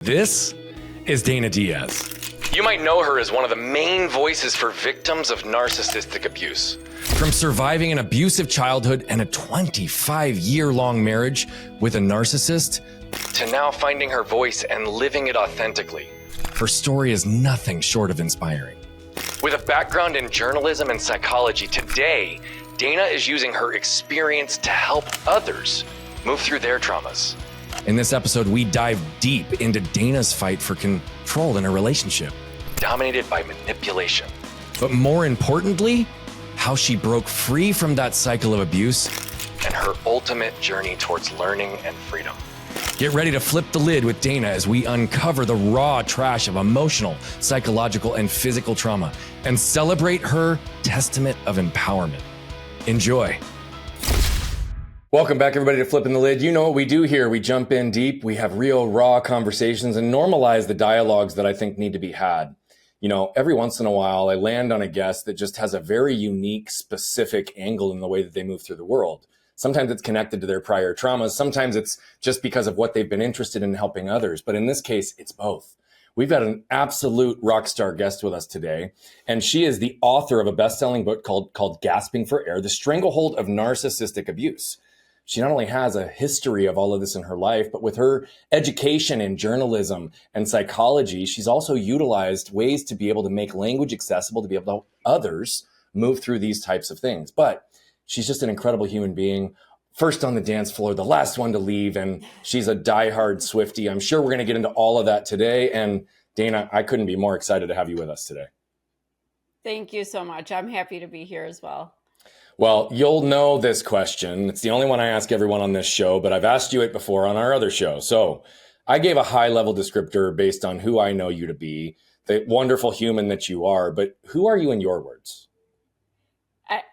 This is Dana Diaz. You might know her as one of the main voices for victims of narcissistic abuse. From surviving an abusive childhood and a 25-year-long marriage with a narcissist, to now finding her voice and living it authentically. Her story is nothing short of inspiring. With a background in journalism and psychology, today, Dana is using her experience to help others move through their traumas. In this episode, we dive deep into Dana's fight for control in a relationship, dominated by manipulation. But more importantly, how she broke free from that cycle of abuse and her ultimate journey towards learning and freedom. Get ready to flip the lid with Dana as we uncover the raw trash of emotional, psychological, and physical trauma and celebrate her testament of empowerment. Enjoy. Welcome back, everybody, to Flipping the Lid. You know what we do here. We jump in deep, we have real, raw conversations and normalize the dialogues that I think need to be had. You know, every once in a while, I land on a guest that just has a very unique, specific angle in the way that they move through the world. Sometimes it's connected to their prior traumas. Sometimes it's just because of what they've been interested in helping others. But in this case, it's both. We've got an absolute rock star guest with us today, and she is the author of a best-selling book called Gasping for Air, The Stranglehold of Narcissistic Abuse. She not only has a history of all of this in her life, but with her education in journalism and psychology, she's also utilized ways to be able to make language accessible, to be able to help others move through these types of things. But she's just an incredible human being. First on the dance floor, the last one to leave, and she's a diehard Swiftie. I'm sure we're going to get into all of that today. And Dana, I couldn't be more excited to have you with us today. Thank you so much. I'm happy to be here as well. Well, you'll know this question. It's the only one I ask everyone on this show, but I've asked you it before on our other show. So I gave a high-level descriptor based on who I know you to be, the wonderful human that you are. But who are you in your words?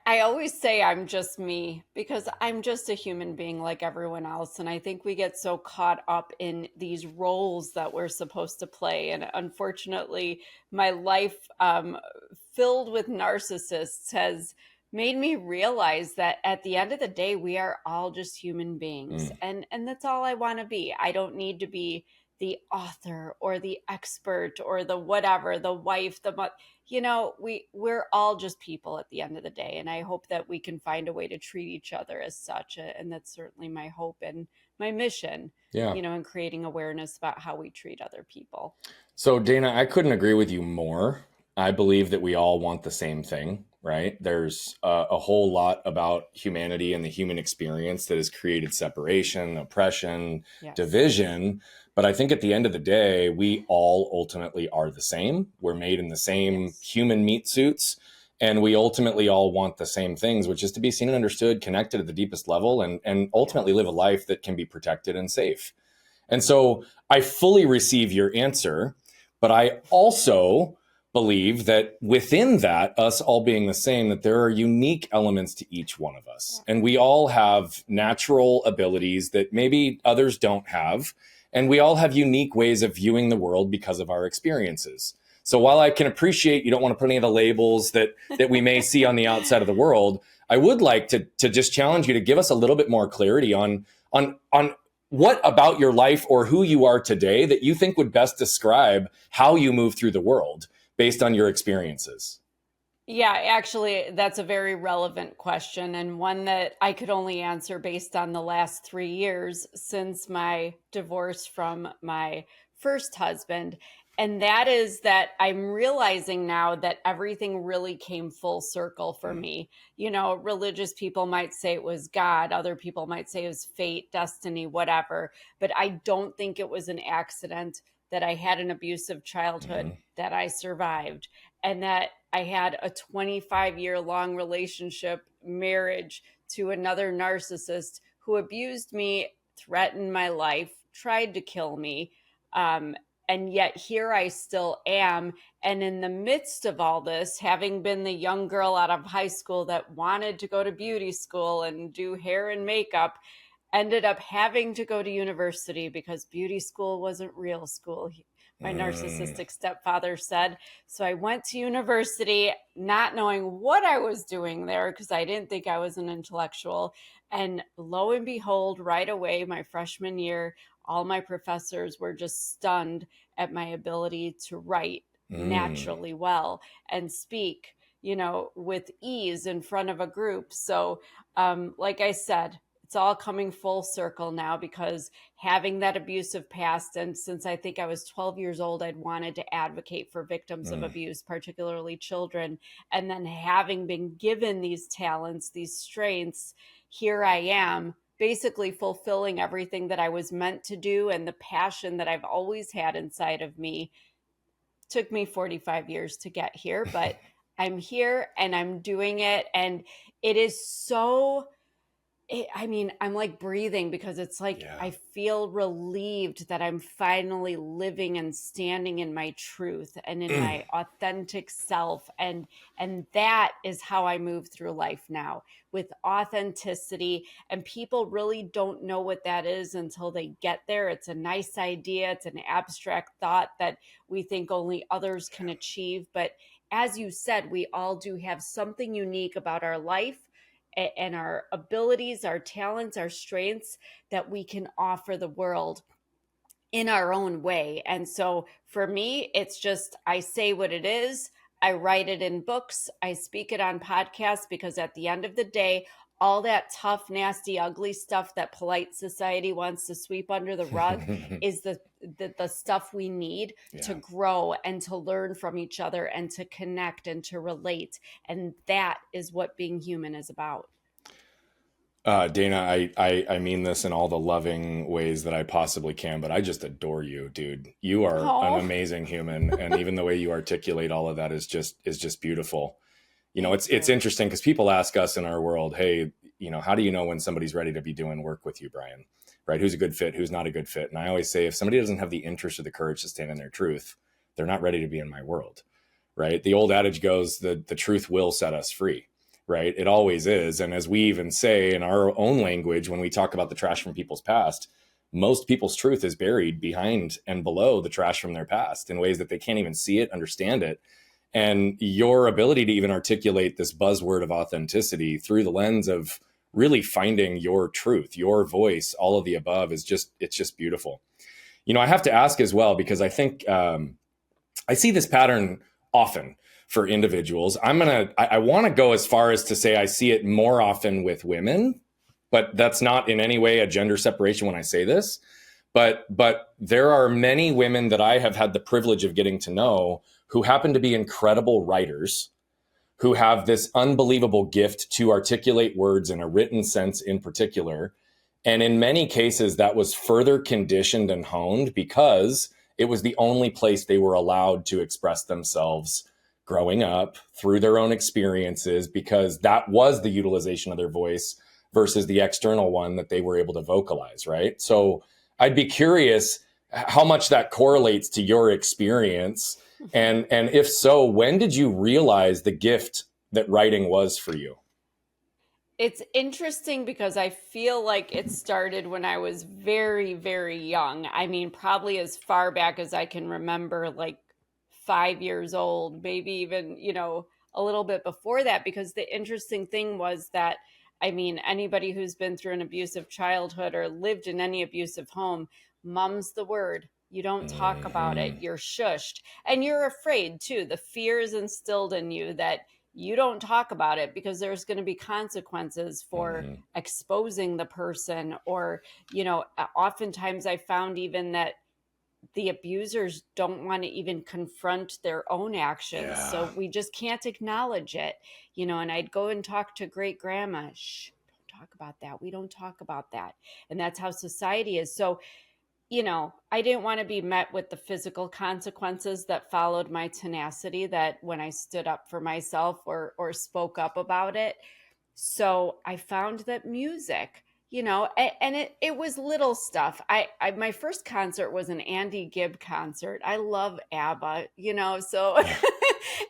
I always say I'm just me because I'm just a human being like everyone else. And I think we get so caught up in these roles that we're supposed to play. And unfortunately, my life filled with narcissists has made me realize that at the end of the day, we are all just human beings. And that's all I want to be. I don't need to be the author or the expert or the whatever, the wife, the mother. You know, we're all just people at the end of the day. And I hope that we can find a way to treat each other as such. And that's certainly my hope and my mission, you know, in creating awareness about how we treat other people. So Dana, I couldn't agree with you more. I believe that we all want the same thing, right? There's a whole lot about humanity and the human experience that has created separation, oppression, division. But I think at the end of the day, we all ultimately are the same. We're made in the same human meat suits, and we ultimately all want the same things, which is to be seen and understood, connected at the deepest level, and ultimately live a life that can be protected and safe. And so I fully receive your answer, but I also believe that within that, us all being the same, that there are unique elements to each one of us. And we all have natural abilities that maybe others don't have. And we all have unique ways of viewing the world because of our experiences. So while I can appreciate you don't want to put any of the labels that we may see on the outside of the world, I would like to just challenge you to give us a little bit more clarity on what about your life or who you are today that you think would best describe how you move through the world based on your experiences. Yeah, actually, that's a very relevant question, and one that I could only answer based on the last 3 years since my divorce from my first husband. And that is that I'm realizing now that everything really came full circle for me. You know, religious people might say it was God. Other people might say it was fate, destiny, whatever. But I don't think it was an accident that I had an abusive childhood, that I survived, and that I had a 25-year-long relationship, marriage to another narcissist who abused me, threatened my life, tried to kill me. And yet here I still am. And in the midst of all this, having been the young girl out of high school that wanted to go to beauty school and do hair and makeup, ended up having to go to university because beauty school wasn't real school, my narcissistic stepfather said. So I went to university not knowing what I was doing there because I didn't think I was an intellectual. And lo and behold, right away, my freshman year, all my professors were just stunned at my ability to write naturally well and speak, with ease in front of a group. So, like I said, it's all coming full circle now because having that abusive past, and since I think I was 12 years old, I'd wanted to advocate for victims of abuse, particularly children. And then having been given these talents, these strengths, here I am basically fulfilling everything that I was meant to do. And the passion that I've always had inside of me took me 45 years to get here, but I'm here and I'm doing it. And it is so, I'm like breathing because it's like, I feel relieved that I'm finally living and standing in my truth and in my authentic self. And that is how I move through life now, with authenticity. And people really don't know what that is until they get there. It's a nice idea. It's an abstract thought that we think only others can achieve. But as you said, we all do have something unique about our life and our abilities, our talents, our strengths that we can offer the world in our own way. And so for me, it's just, I say what it is. I write it in books. I speak it on podcasts because at the end of the day, all that tough, nasty, ugly stuff that polite society wants to sweep under the rug is the stuff we need to grow and to learn from each other and to connect and to relate. And that is what being human is about. Dana, I mean this in all the loving ways that I possibly can, but I just adore you, dude. You are an amazing human. And even the way you articulate all of that is just beautiful. It's interesting because people ask us in our world, hey, how do you know when somebody's ready to be doing work with you, Brian? Right? Who's a good fit? Who's not a good fit? And I always say, if somebody doesn't have the interest or the courage to stand in their truth, they're not ready to be in my world, right? The old adage goes, the truth will set us free, right? It always is. And as we even say in our own language, when we talk about the trash from people's past, most people's truth is buried behind and below the trash from their past in ways that they can't even see it, understand it. And your ability to even articulate this buzzword of authenticity through the lens of really finding your truth, your voice, all of the above it's just beautiful. I have to ask as well, because I think I see this pattern often for individuals. I want to go as far as to say I see it more often with women, but that's not in any way a gender separation when I say this. But there are many women that I have had the privilege of getting to know who happen to be incredible writers, who have this unbelievable gift to articulate words in a written sense in particular. And in many cases, that was further conditioned and honed because it was the only place they were allowed to express themselves growing up through their own experiences, because that was the utilization of their voice versus the external one that they were able to vocalize, right? So I'd be curious how much that correlates to your experience. And if so, when did you realize the gift that writing was for you? It's interesting because I feel like it started when I was very, very young. I mean, probably as far back as I can remember, like 5 years old, maybe even, a little bit before that, because the interesting thing was that, anybody who's been through an abusive childhood or lived in any abusive home, mum's the word. You don't talk about it. You're shushed. And you're afraid too. The fear is instilled in you that you don't talk about it because there's going to be consequences for exposing the person. Or, oftentimes I found even that the abusers don't want to even confront their own actions. Yeah. So we just can't acknowledge it, and I'd go and talk to great grandma. Shh, don't talk about that. We don't talk about that. And that's how society is. So, I didn't want to be met with the physical consequences that followed my tenacity, that when I stood up for myself or spoke up about it. So I found that music, and it was little stuff. I my first concert was an Andy Gibb concert. I love ABBA, so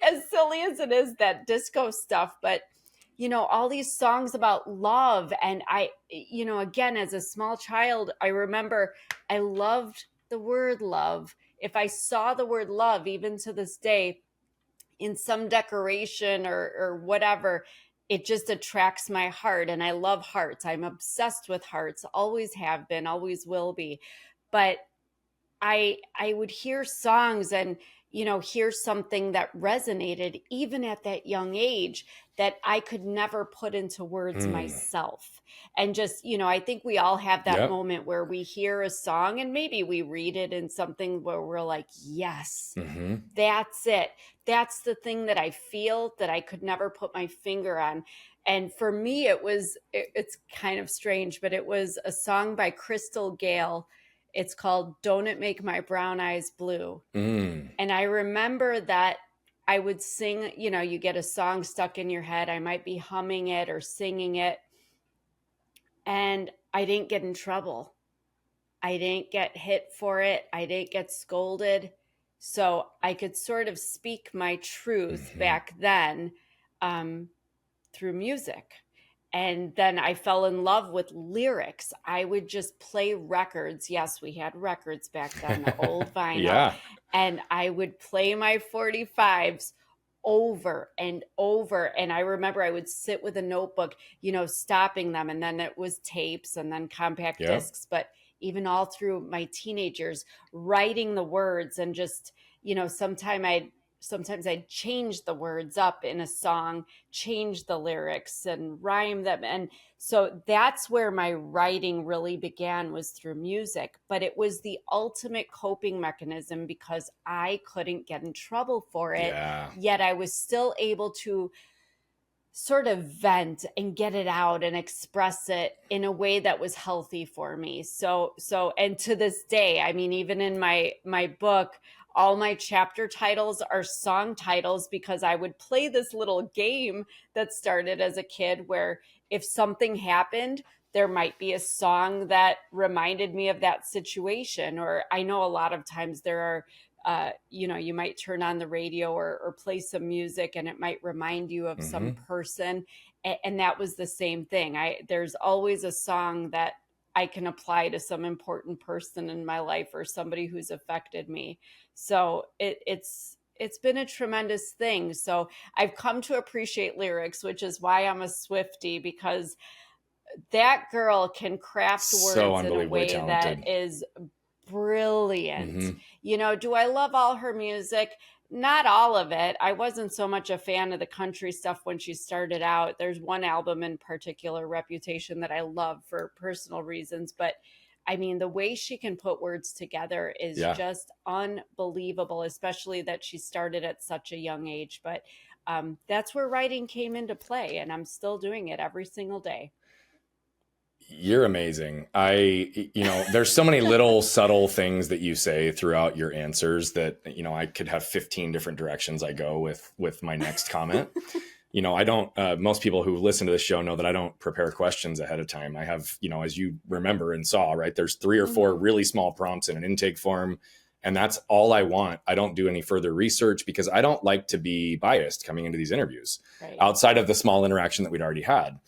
as silly as it is, that disco stuff, but all these songs about love. And I, again, as a small child, I remember I loved the word love. If I saw the word love, even to this day, in some decoration or whatever, it just attracts my heart. And I love hearts. I'm obsessed with hearts, always have been, always will be. But I would hear songs and, hear something that resonated even at that young age that I could never put into words myself. And just, I think we all have that moment where we hear a song and maybe we read it in something where we're like, yes, that's it. That's the thing that I feel that I could never put my finger on. And for me, it's kind of strange, but it was a song by Crystal Gale. It's called Don't It Make My Brown Eyes Blue. And I remember that I would sing, you get a song stuck in your head. I might be humming it or singing it. And I didn't get in trouble. I didn't get hit for it. I didn't get scolded. So I could sort of speak my truth back then through music. And then I fell in love with lyrics. I would just play records. Yes, we had records back then, the old vinyl. Yeah. And I would play my 45s over and over. And I remember I would sit with a notebook, stopping them. And then it was tapes and then compact discs. But even all through my teenage years, writing the words and just, sometimes I'd change the words up in a song, change the lyrics and rhyme them. And so that's where my writing really began, was through music. But it was the ultimate coping mechanism because I couldn't get in trouble for it. Yeah. Yet I was still able to sort of vent and get it out and express it in a way that was healthy for me. So, and to this day, I mean, even in my book, all my chapter titles are song titles because I would play this little game that started as a kid where if something happened, there might be a song that reminded me of that situation. Or I know a lot of times there are, you might turn on the radio or play some music and it might remind you of some person. And that was the same thing. There's always a song that I can apply to some important person in my life or somebody who's affected me. So it's been a tremendous thing. So I've come to appreciate lyrics, which is why I'm a Swiftie, because that girl can craft words in a way that is brilliant. Do I love all her music? Not all of it. I wasn't so much a fan of the country stuff when she started out. There's one album in particular, Reputation, that I love for personal reasons. But I mean, the way she can put words together is just unbelievable, especially that she started at such a young age. But that's where writing came into play. And I'm still doing it every single day. You're amazing. There's so many little subtle things that you say throughout your answers that, I could have 15 different directions I go with my next comment. I don't, most people who listen to this show know that I don't prepare questions ahead of time. I have, as you remember and saw, right, there's 3 or 4 really small prompts in an intake form. And that's all I want. I don't do any further research because I don't like to be biased coming into these interviews outside of the small interaction that we'd already had.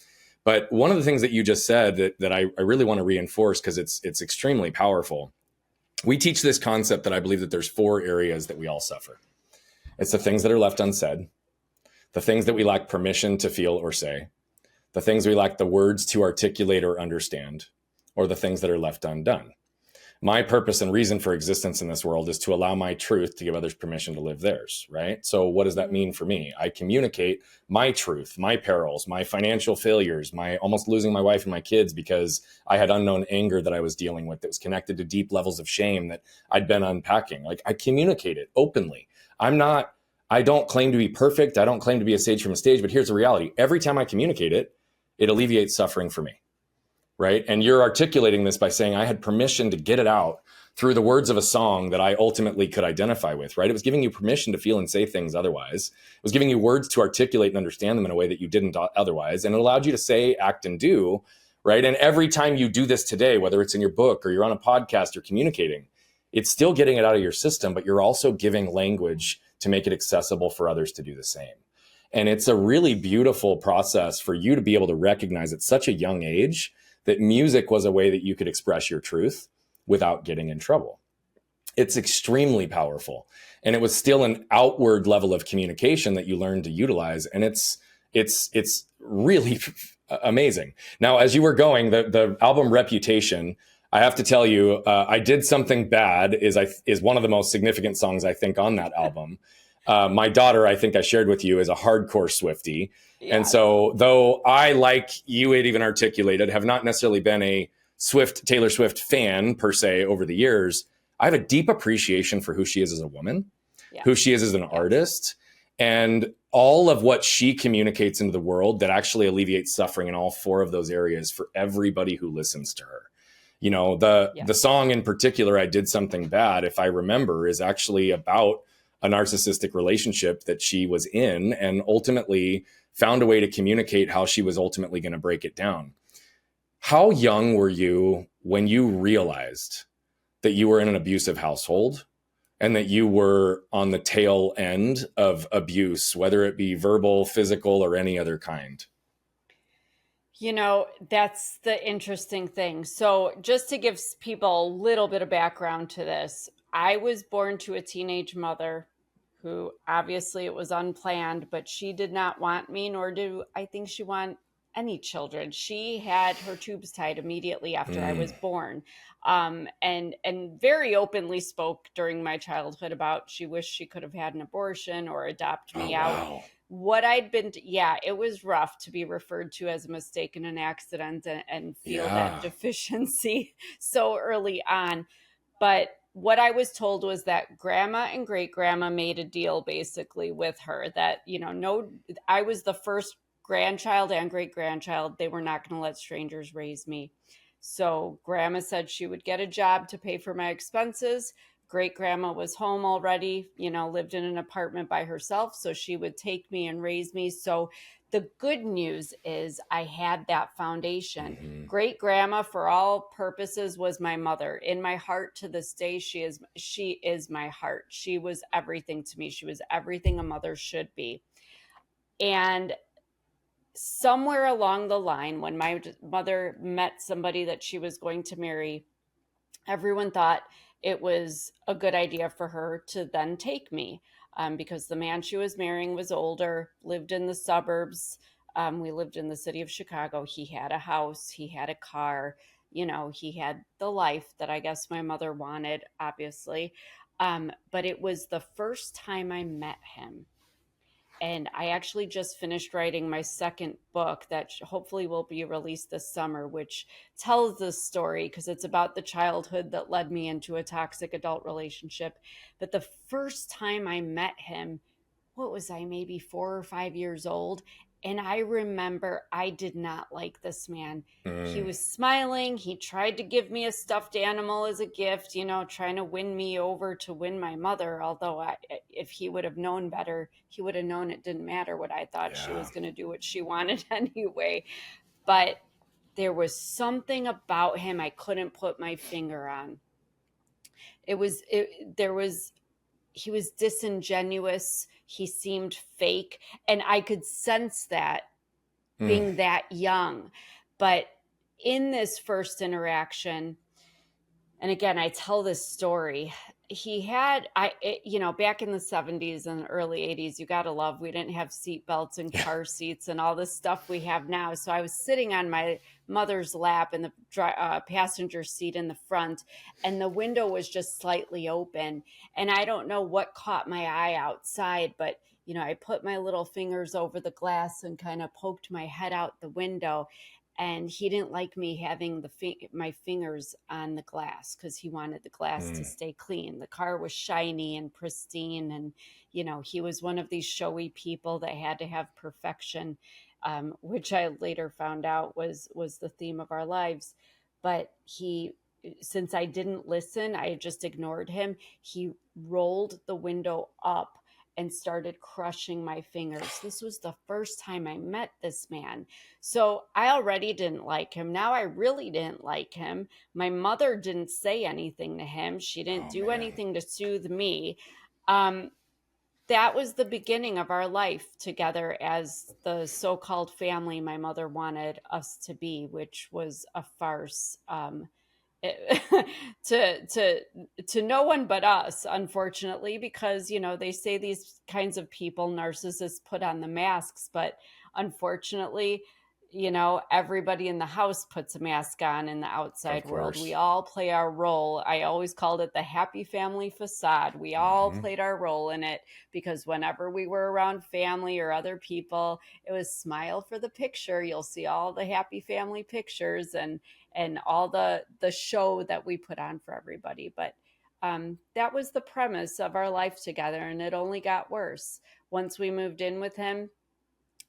But one of the things that you just said that I really want to reinforce because it's extremely powerful. We teach this concept that I believe that there's 4 areas that we all suffer. It's the things that are left unsaid, the things that we lack permission to feel or say, the things we lack the words to articulate or understand, or the things that are left undone. My purpose and reason for existence in this world is to allow my truth to give others permission to live theirs, right? So what does that mean for me? I communicate my truth, my perils, my financial failures, my almost losing my wife and my kids because I had unknown anger that I was dealing with that was connected to deep levels of shame that I'd been unpacking. Like, I communicate it openly. I don't claim to be perfect. I don't claim to be a sage from a stage, but here's the reality. Every time I communicate it, it alleviates suffering for me. Right. And you're articulating this by saying I had permission to get it out through the words of a song that I ultimately could identify with. Right. It was giving you permission to feel and say things otherwise. It was giving you words to articulate and understand them in a way that you didn't otherwise. And it allowed you to say, act, and do. Right. And every time you do this today, whether it's in your book or you're on a podcast or communicating, it's still getting it out of your system, but you're also giving language to make it accessible for others to do the same. And it's a really beautiful process for you to be able to recognize at such a young age that music was a way that you could express your truth without getting in trouble. It's extremely powerful. And it was still an outward level of communication that you learned to utilize. And it's really amazing. Now, as you were going, the album Reputation, I have to tell you, I Did Something Bad is one of the most significant songs, I think, on that album. My daughter, I think I shared with you, is a hardcore Swiftie. Yeah. And so though I, like you had even articulated, have not necessarily been a Taylor Swift fan per se over the years, I have a deep appreciation for who she is as a woman, who she is as an artist, and all of what she communicates into the world that actually alleviates suffering in all four of those areas for everybody who listens to her. You know, the song in particular, I Did Something Bad, if I remember, is actually about a narcissistic relationship that she was in and ultimately found a way to communicate how she was ultimately going to break it down. How young were you when you realized that you were in an abusive household and that you were on the tail end of abuse, whether it be verbal, physical, or any other kind? You know, that's the interesting thing. So just to give people a little bit of background to this, I was born to a teenage mother who obviously it was unplanned, but she did not want me, nor do I think she want any children. She had her tubes tied immediately after I was born. And very openly spoke during my childhood about she wished she could have had an abortion or adopt me out. Wow. What I'd been, it was rough to be referred to as a mistake and an accident and feel that deficiency so early on. But what I was told was that grandma and great grandma made a deal basically with her that, I was the first grandchild and great grandchild. They were not going to let strangers raise me. So grandma said she would get a job to pay for my expenses. Great grandma was home already, lived in an apartment by herself. So she would take me and raise me. So the good news is I had that foundation. Mm-hmm. Great grandma, for all purposes, was my mother. In my heart to this day, she is my heart. She was everything to me. She was everything a mother should be. And somewhere along the line, when my mother met somebody that she was going to marry, everyone thought it was a good idea for her to then take me because the man she was marrying was older, lived in the suburbs. We lived in the city of Chicago. He had a house, he had a car, he had the life that I guess my mother wanted, obviously. But it was the first time I met him. And I actually just finished writing my second book that hopefully will be released this summer, which tells this story because it's about the childhood that led me into a toxic adult relationship. But the first time I met him, what was I, maybe 4 or 5 years old? And I remember I did not like this man. He was smiling. He tried to give me a stuffed animal as a gift, trying to win me over to win my mother. Although if he would have known better, he would have known it didn't matter what I thought. She was going to do what she wanted anyway. But there was something about him I couldn't put my finger on. He was disingenuous. He seemed fake. And I could sense that being that young. But in this first interaction, and again, I tell this story, he had, back in the 70s and early 80s, you got to love, we didn't have seat belts and car seats and all this stuff we have now. So I was sitting on my mother's lap in the passenger seat in the front, and the window was just slightly open. And I don't know what caught my eye outside, but, I put my little fingers over the glass and kind of poked my head out the window. And he didn't like me having my fingers on the glass because he wanted the glass to stay clean. The car was shiny and pristine. And, he was one of these showy people that had to have perfection, which I later found out was the theme of our lives. But since I didn't listen, I just ignored him. He rolled the window up and started crushing my fingers. This was the first time I met this man. So I already didn't like him. Now I really didn't like him. My mother didn't say anything to him. She didn't do anything to soothe me. that was the beginning of our life together as the so-called family my mother wanted us to be, which was a farce. To no one but us, unfortunately, because they say these kinds of people, narcissists, put on the masks, but unfortunately, everybody in the house puts a mask on in the outside world. We all play our role. I always called it the happy family facade. We all played our role in it, because whenever we were around family or other people, it was smile for the picture. You'll see all the happy family pictures and all the show that we put on for everybody. But that was the premise of our life together, and it only got worse once we moved in with him.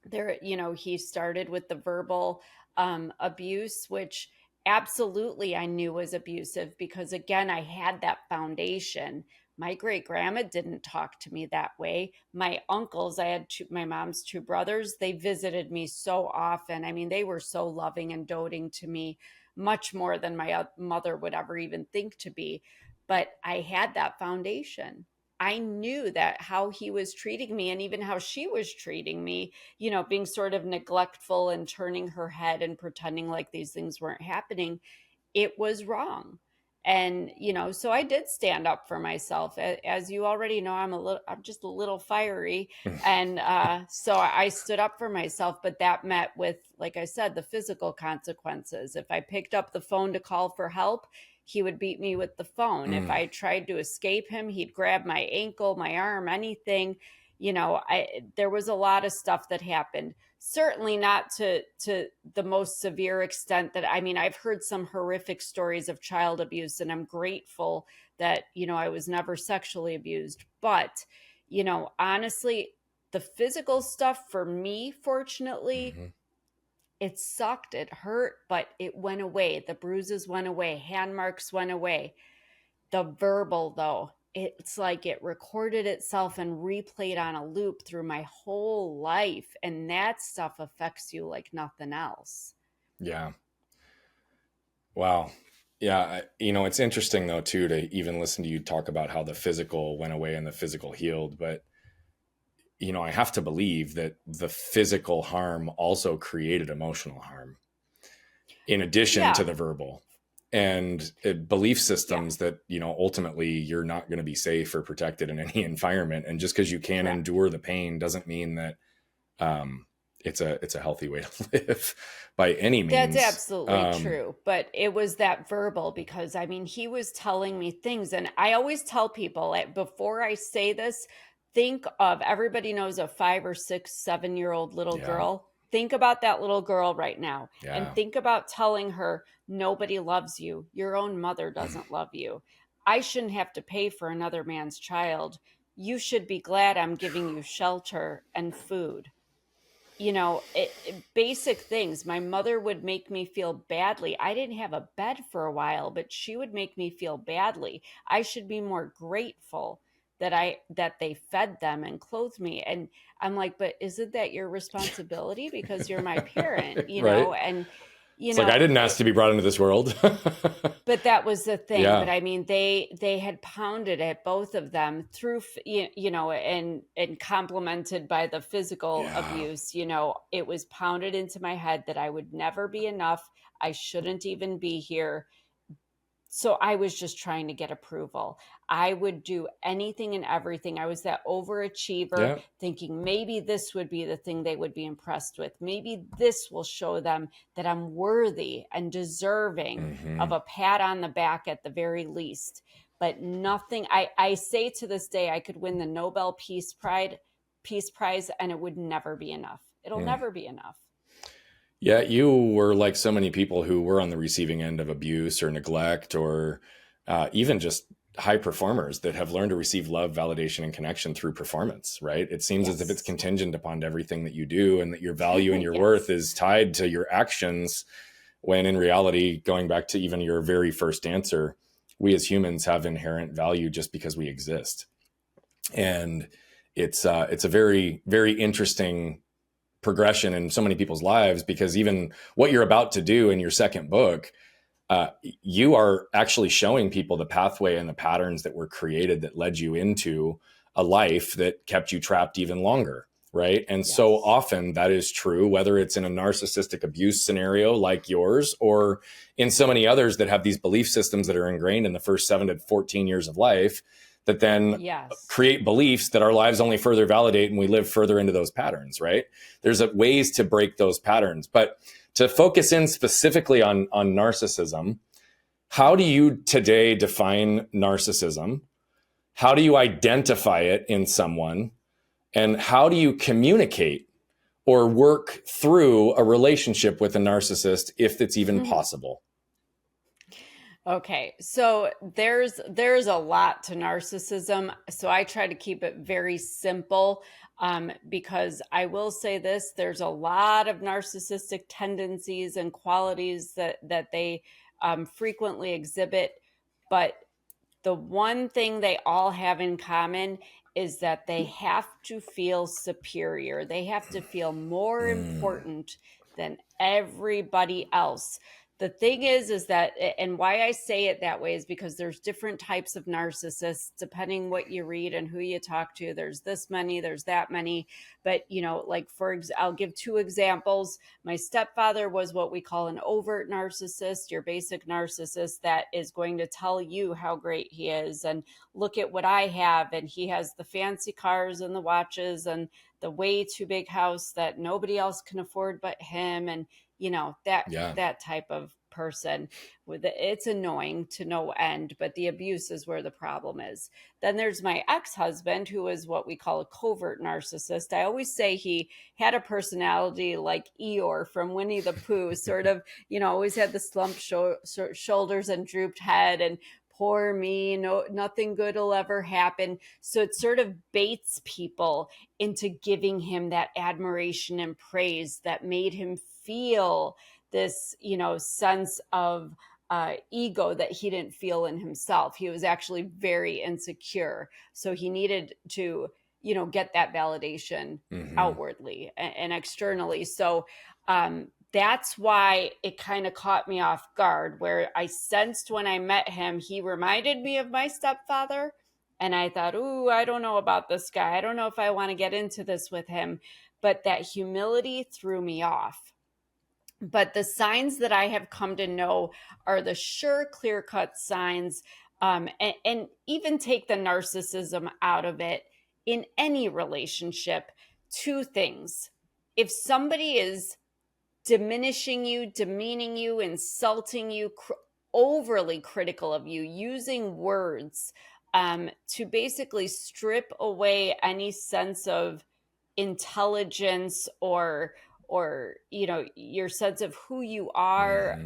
There, he started with the verbal abuse, which absolutely I knew was abusive, because again, I had that foundation. My great grandma didn't talk to me that way. My uncles, I had my mom's two brothers, they visited me so often. I mean, they were so loving and doting to me, much more than my mother would ever even think to be. But I had that foundation. I knew that how he was treating me, and even how she was treating me, being sort of neglectful and turning her head and pretending like these things weren't happening, it was wrong. And, so I did stand up for myself. As you already know, I'm just a little fiery. And so I stood up for myself, but that met with, like I said, the physical consequences. If I picked up the phone to call for help, he would beat me with the phone. If I tried to escape him, he'd grab my ankle, my arm, anything. There was a lot of stuff that happened. Certainly not to the most severe extent that, I've heard some horrific stories of child abuse, and I'm grateful that, I was never sexually abused. But, honestly, the physical stuff for me, fortunately, it sucked, it hurt, but it went away. The bruises went away, hand marks went away. The verbal, though, it's like it recorded itself and replayed on a loop through my whole life. And that stuff affects you like nothing else. Yeah. Wow. Yeah. It's interesting though, too, to even listen to you talk about how the physical went away and the physical healed. But, I have to believe that the physical harm also created emotional harm in addition to the verbal. And belief systems that, ultimately you're not going to be safe or protected in any environment. And just because you can endure the pain doesn't mean that it's a healthy way to live by any means. That's absolutely true. But it was that verbal, because he was telling me things. And I always tell people, before I say this, think of, everybody knows a 5 or 6, 7-year-old little girl. Think about that little girl right now, and think about telling her, nobody loves you. Your own mother doesn't love you. I shouldn't have to pay for another man's child. You should be glad I'm giving you shelter and food. Basic things. My mother would make me feel badly. I didn't have a bed for a while, but she would make me feel badly. I should be more grateful that they fed them and clothed me. And I'm like, but isn't that your responsibility? Because you're my parent, know? And, it's like, I didn't ask to be brought into this world. But that was the thing. Yeah. But they had pounded it, both of them, through, and complemented by the physical abuse. It was pounded into my head that I would never be enough. I shouldn't even be here. So I was just trying to get approval. I would do anything and everything. I was that overachiever, thinking maybe this would be the thing they would be impressed with. Maybe this will show them that I'm worthy and deserving of a pat on the back at the very least. But nothing, I say to this day, I could win the Nobel Peace Prize and it would never be enough. It'll never be enough. Yeah, you were like so many people who were on the receiving end of abuse or neglect, or even just high performers that have learned to receive love, validation, and connection through performance, right? It seems as if it's contingent upon everything that you do, and that your value and your worth is tied to your actions, when in reality, going back to even your very first answer, we as humans have inherent value just because we exist. And it's a very, very interesting progression in so many people's lives, because even what you're about to do in your second book, you are actually showing people the pathway and the patterns that were created that led you into a life that kept you trapped even longer. Right. And Yes. so often that is true, whether it's in a narcissistic abuse scenario like yours, or in so many others that have these belief systems that are ingrained in the first 7 to 14 years of life that then Yes. create beliefs that our lives only further validate, and we live further into those patterns. Right. There's ways to break those patterns. But to focus in specifically on narcissism, how do you today define narcissism? How do you identify it in someone? And how do you communicate or work through a relationship with a narcissist if it's even possible? Okay, so there's a lot to narcissism. So I try to keep it very simple, because I will say this: there's a lot of narcissistic tendencies and qualities that they frequently exhibit, but the one thing they all have in common is that they have to feel superior. They have to feel more important than everybody else. The thing is that, and why I say it that way is because there's different types of narcissists, depending what you read and who you talk to. There's this many, there's that many. But, like, I'll give 2 examples. My stepfather was what we call an overt narcissist, your basic narcissist that is going to tell you how great he is. And look at what I have. And he has the fancy cars and the watches and the way too big house that nobody else can afford but him. And that type of person. It's annoying to no end, but the abuse is where the problem is. Then there's my ex-husband, who is what we call a covert narcissist. I always say he had a personality like Eeyore from Winnie the Pooh, sort of, always had the slumped shoulders and drooped head, and poor me, nothing good will ever happen. So it sort of baits people into giving him that admiration and praise that made him feel this, sense of ego that he didn't feel in himself. He was actually very insecure. So he needed to, get that validation outwardly and externally. So that's why it kind of caught me off guard, where I sensed when I met him, he reminded me of my stepfather. And I thought, ooh, I don't know about this guy. I don't know if I want to get into this with him. But that humility threw me off. But the signs that I have come to know are the sure, clear-cut signs, and even take the narcissism out of it in any relationship. 2 things. If somebody is diminishing you, demeaning you, insulting you, overly critical of you, using words to basically strip away any sense of intelligence or your sense of who you are,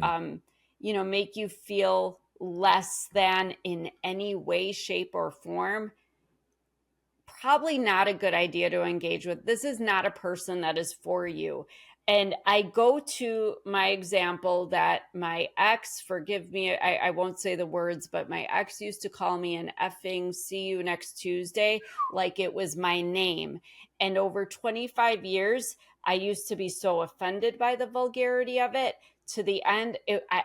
make you feel less than in any way, shape, or form, probably not a good idea to engage with. This is not a person that is for you. And I go to my example that my ex, forgive me, I won't say the words, but my ex used to call me an effing see you next Tuesday, like it was my name. And over 25 years, I used to be so offended by the vulgarity of it. To the end,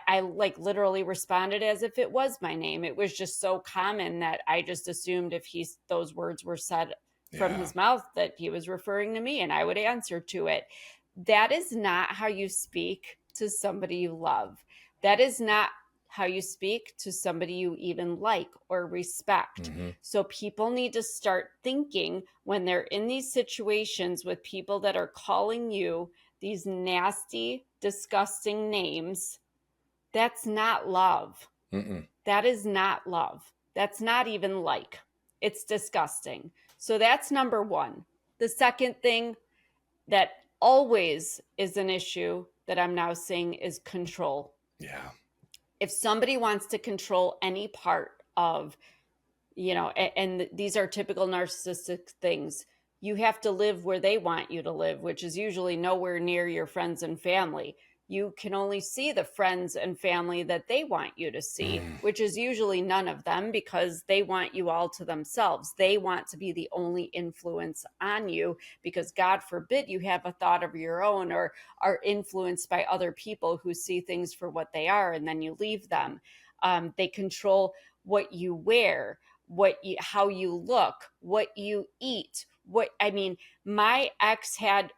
I like literally responded as if it was my name. It was just so common that I just assumed if those words were said from his mouth that he was referring to me, and I would answer to it. That is not how you speak to somebody you love. That is not how you speak to somebody you even like or respect. So people need to start thinking when they're in these situations with people that are calling you these nasty, disgusting names, that's not love. That is not love. That's not even like. It's disgusting. So that's number 1. The second thing that always is an issue that I'm now seeing is control. Yeah. If somebody wants to control any part of, and these are typical narcissistic things, you have to live where they want you to live, which is usually nowhere near your friends and family. you can only see the friends and family that they want you to see, which is usually none of them, because they want you all to themselves. They want to be the only influence on you, because God forbid you have a thought of your own or are influenced by other people who see things for what they are, and then you leave them. They control what you wear, how you look, what you eat. My ex had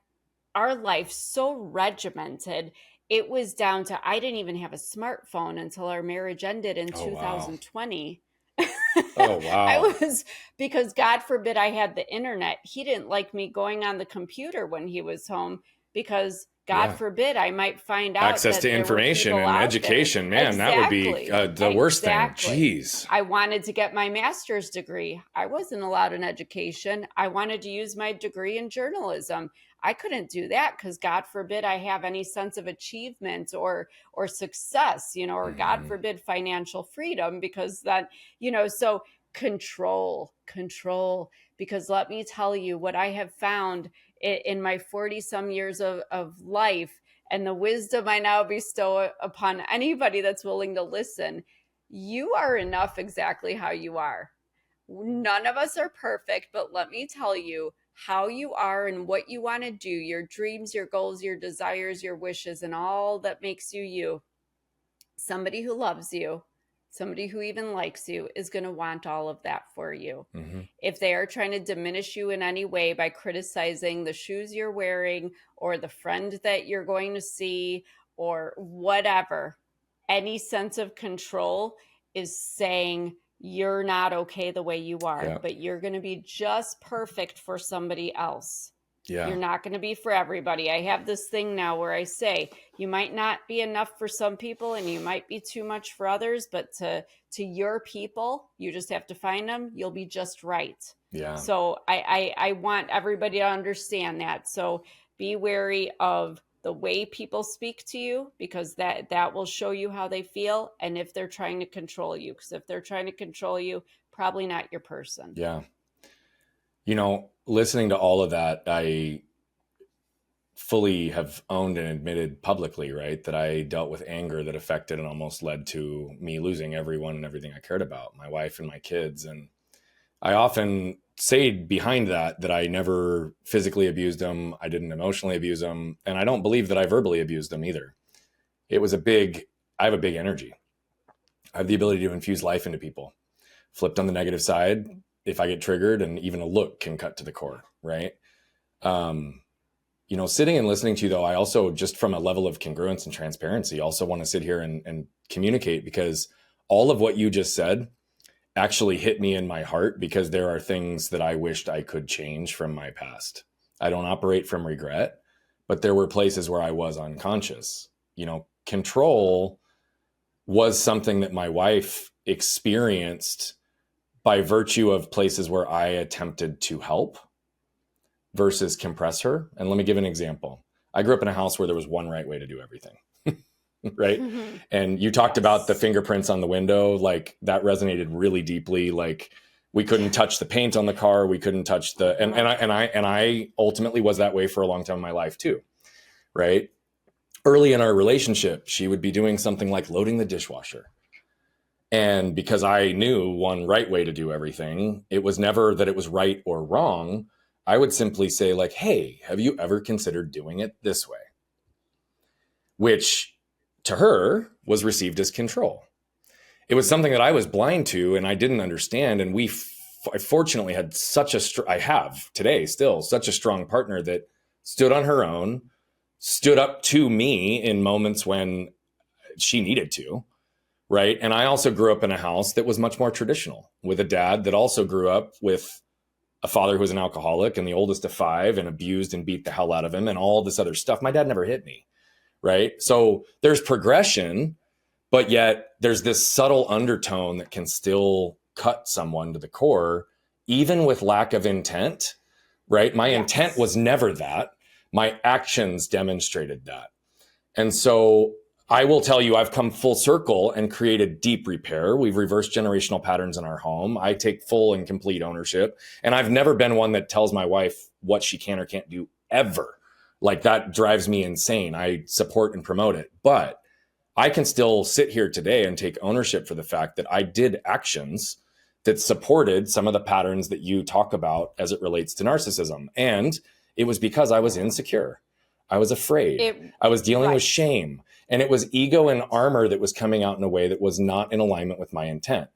our life so regimented. It was down to, I didn't even have a smartphone until our marriage ended in 2020. Wow. Oh, wow. Because God forbid I had the internet. He didn't like me going on the computer when he was home, because God forbid I might find out access to information and education. Man, that would be the worst thing. Jeez. I wanted to get my master's degree. I wasn't allowed an education. I wanted to use my degree in journalism. I couldn't do that, because God forbid I have any sense of achievement or success, or God forbid financial freedom, because that, so control, because let me tell you what I have found in my 40 some years of life, and the wisdom I now bestow upon anybody that's willing to listen. You are enough exactly how you are. None of us are perfect, but let me tell you, how you are and what you want to do, your dreams, your goals, your desires, your wishes, and all that makes you you. Somebody who loves you, somebody who even likes you, is going to want all of that for you. If they are trying to diminish you in any way by criticizing the shoes you're wearing or the friend that you're going to see or whatever, any sense of control is saying, you're not okay the way you are, but you're going to be just perfect for somebody else. You're not going to be for everybody. I have this thing now where I say, you might not be enough for some people and you might be too much for others, but to your people, you just have to find them. You'll be just right. So I want everybody to understand that. So be wary of the way people speak to you, because that will show you how they feel, and if they're trying to control you. Because if they're trying to control you, probably not your person. Listening to all of that, I fully have owned and admitted publicly, right, that I dealt with anger that affected and almost led to me losing everyone and everything I cared about, my wife and my kids. And I often say behind that I never physically abused them. I didn't emotionally abuse them. And I don't believe that I verbally abused them either. I have a big energy. I have the ability to infuse life into people. Flipped on the negative side, if I get triggered, and even a look can cut to the core, right? Sitting and listening to you, though, I also, just from a level of congruence and transparency, also want to sit here and communicate, because all of what you just said actually hit me in my heart, because there are things that I wished I could change from my past. I don't operate from regret, but there were places where I was unconscious. Control was something that my wife experienced by virtue of places where I attempted to help versus compress her. And let me give an example. I grew up in a house where there was one right way to do everything. Right. And you talked about the fingerprints on the window, like that resonated really deeply. Like we couldn't touch the paint on the car. We couldn't touch and I ultimately was that way for a long time in my life too. Right. Early in our relationship, she would be doing something like loading the dishwasher. And because I knew one right way to do everything, it was never that it was right or wrong. I would simply say, like, hey, have you ever considered doing it this way? Which to her was received as control. It was something that I was blind to and I didn't understand. And I fortunately had I have today still such a strong partner that stood on her own, stood up to me in moments when she needed to. Right. And I also grew up in a house that was much more traditional, with a dad that also grew up with a father who was an alcoholic and the oldest of 5 and abused and beat the hell out of him and all this other stuff. My dad never hit me. Right. So there's progression, but yet there's this subtle undertone that can still cut someone to the core, even with lack of intent. Right. My intent was never that. My actions demonstrated that. And so I will tell you, I've come full circle and created deep repair. We've reversed generational patterns in our home. I take full and complete ownership. And I've never been one that tells my wife what she can or can't do ever. Like that drives me insane. I support and promote it, but I can still sit here today and take ownership for the fact that I did actions that supported some of the patterns that you talk about as it relates to narcissism. And it was because I was insecure. I was afraid. I was dealing with shame. And it was ego and armor that was coming out in a way that was not in alignment with my intent.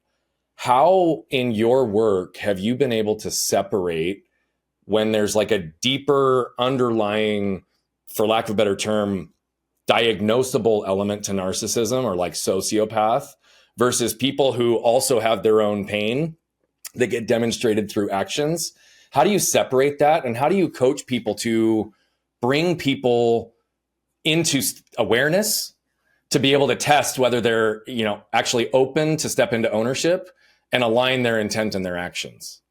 How in your work have you been able to separate when there's like a deeper underlying, for lack of a better term, diagnosable element to narcissism or like sociopath versus people who also have their own pain that get demonstrated through actions? How do you separate that? And how do you coach people to bring people into awareness to be able to test whether they're, actually open to step into ownership and align their intent and their actions?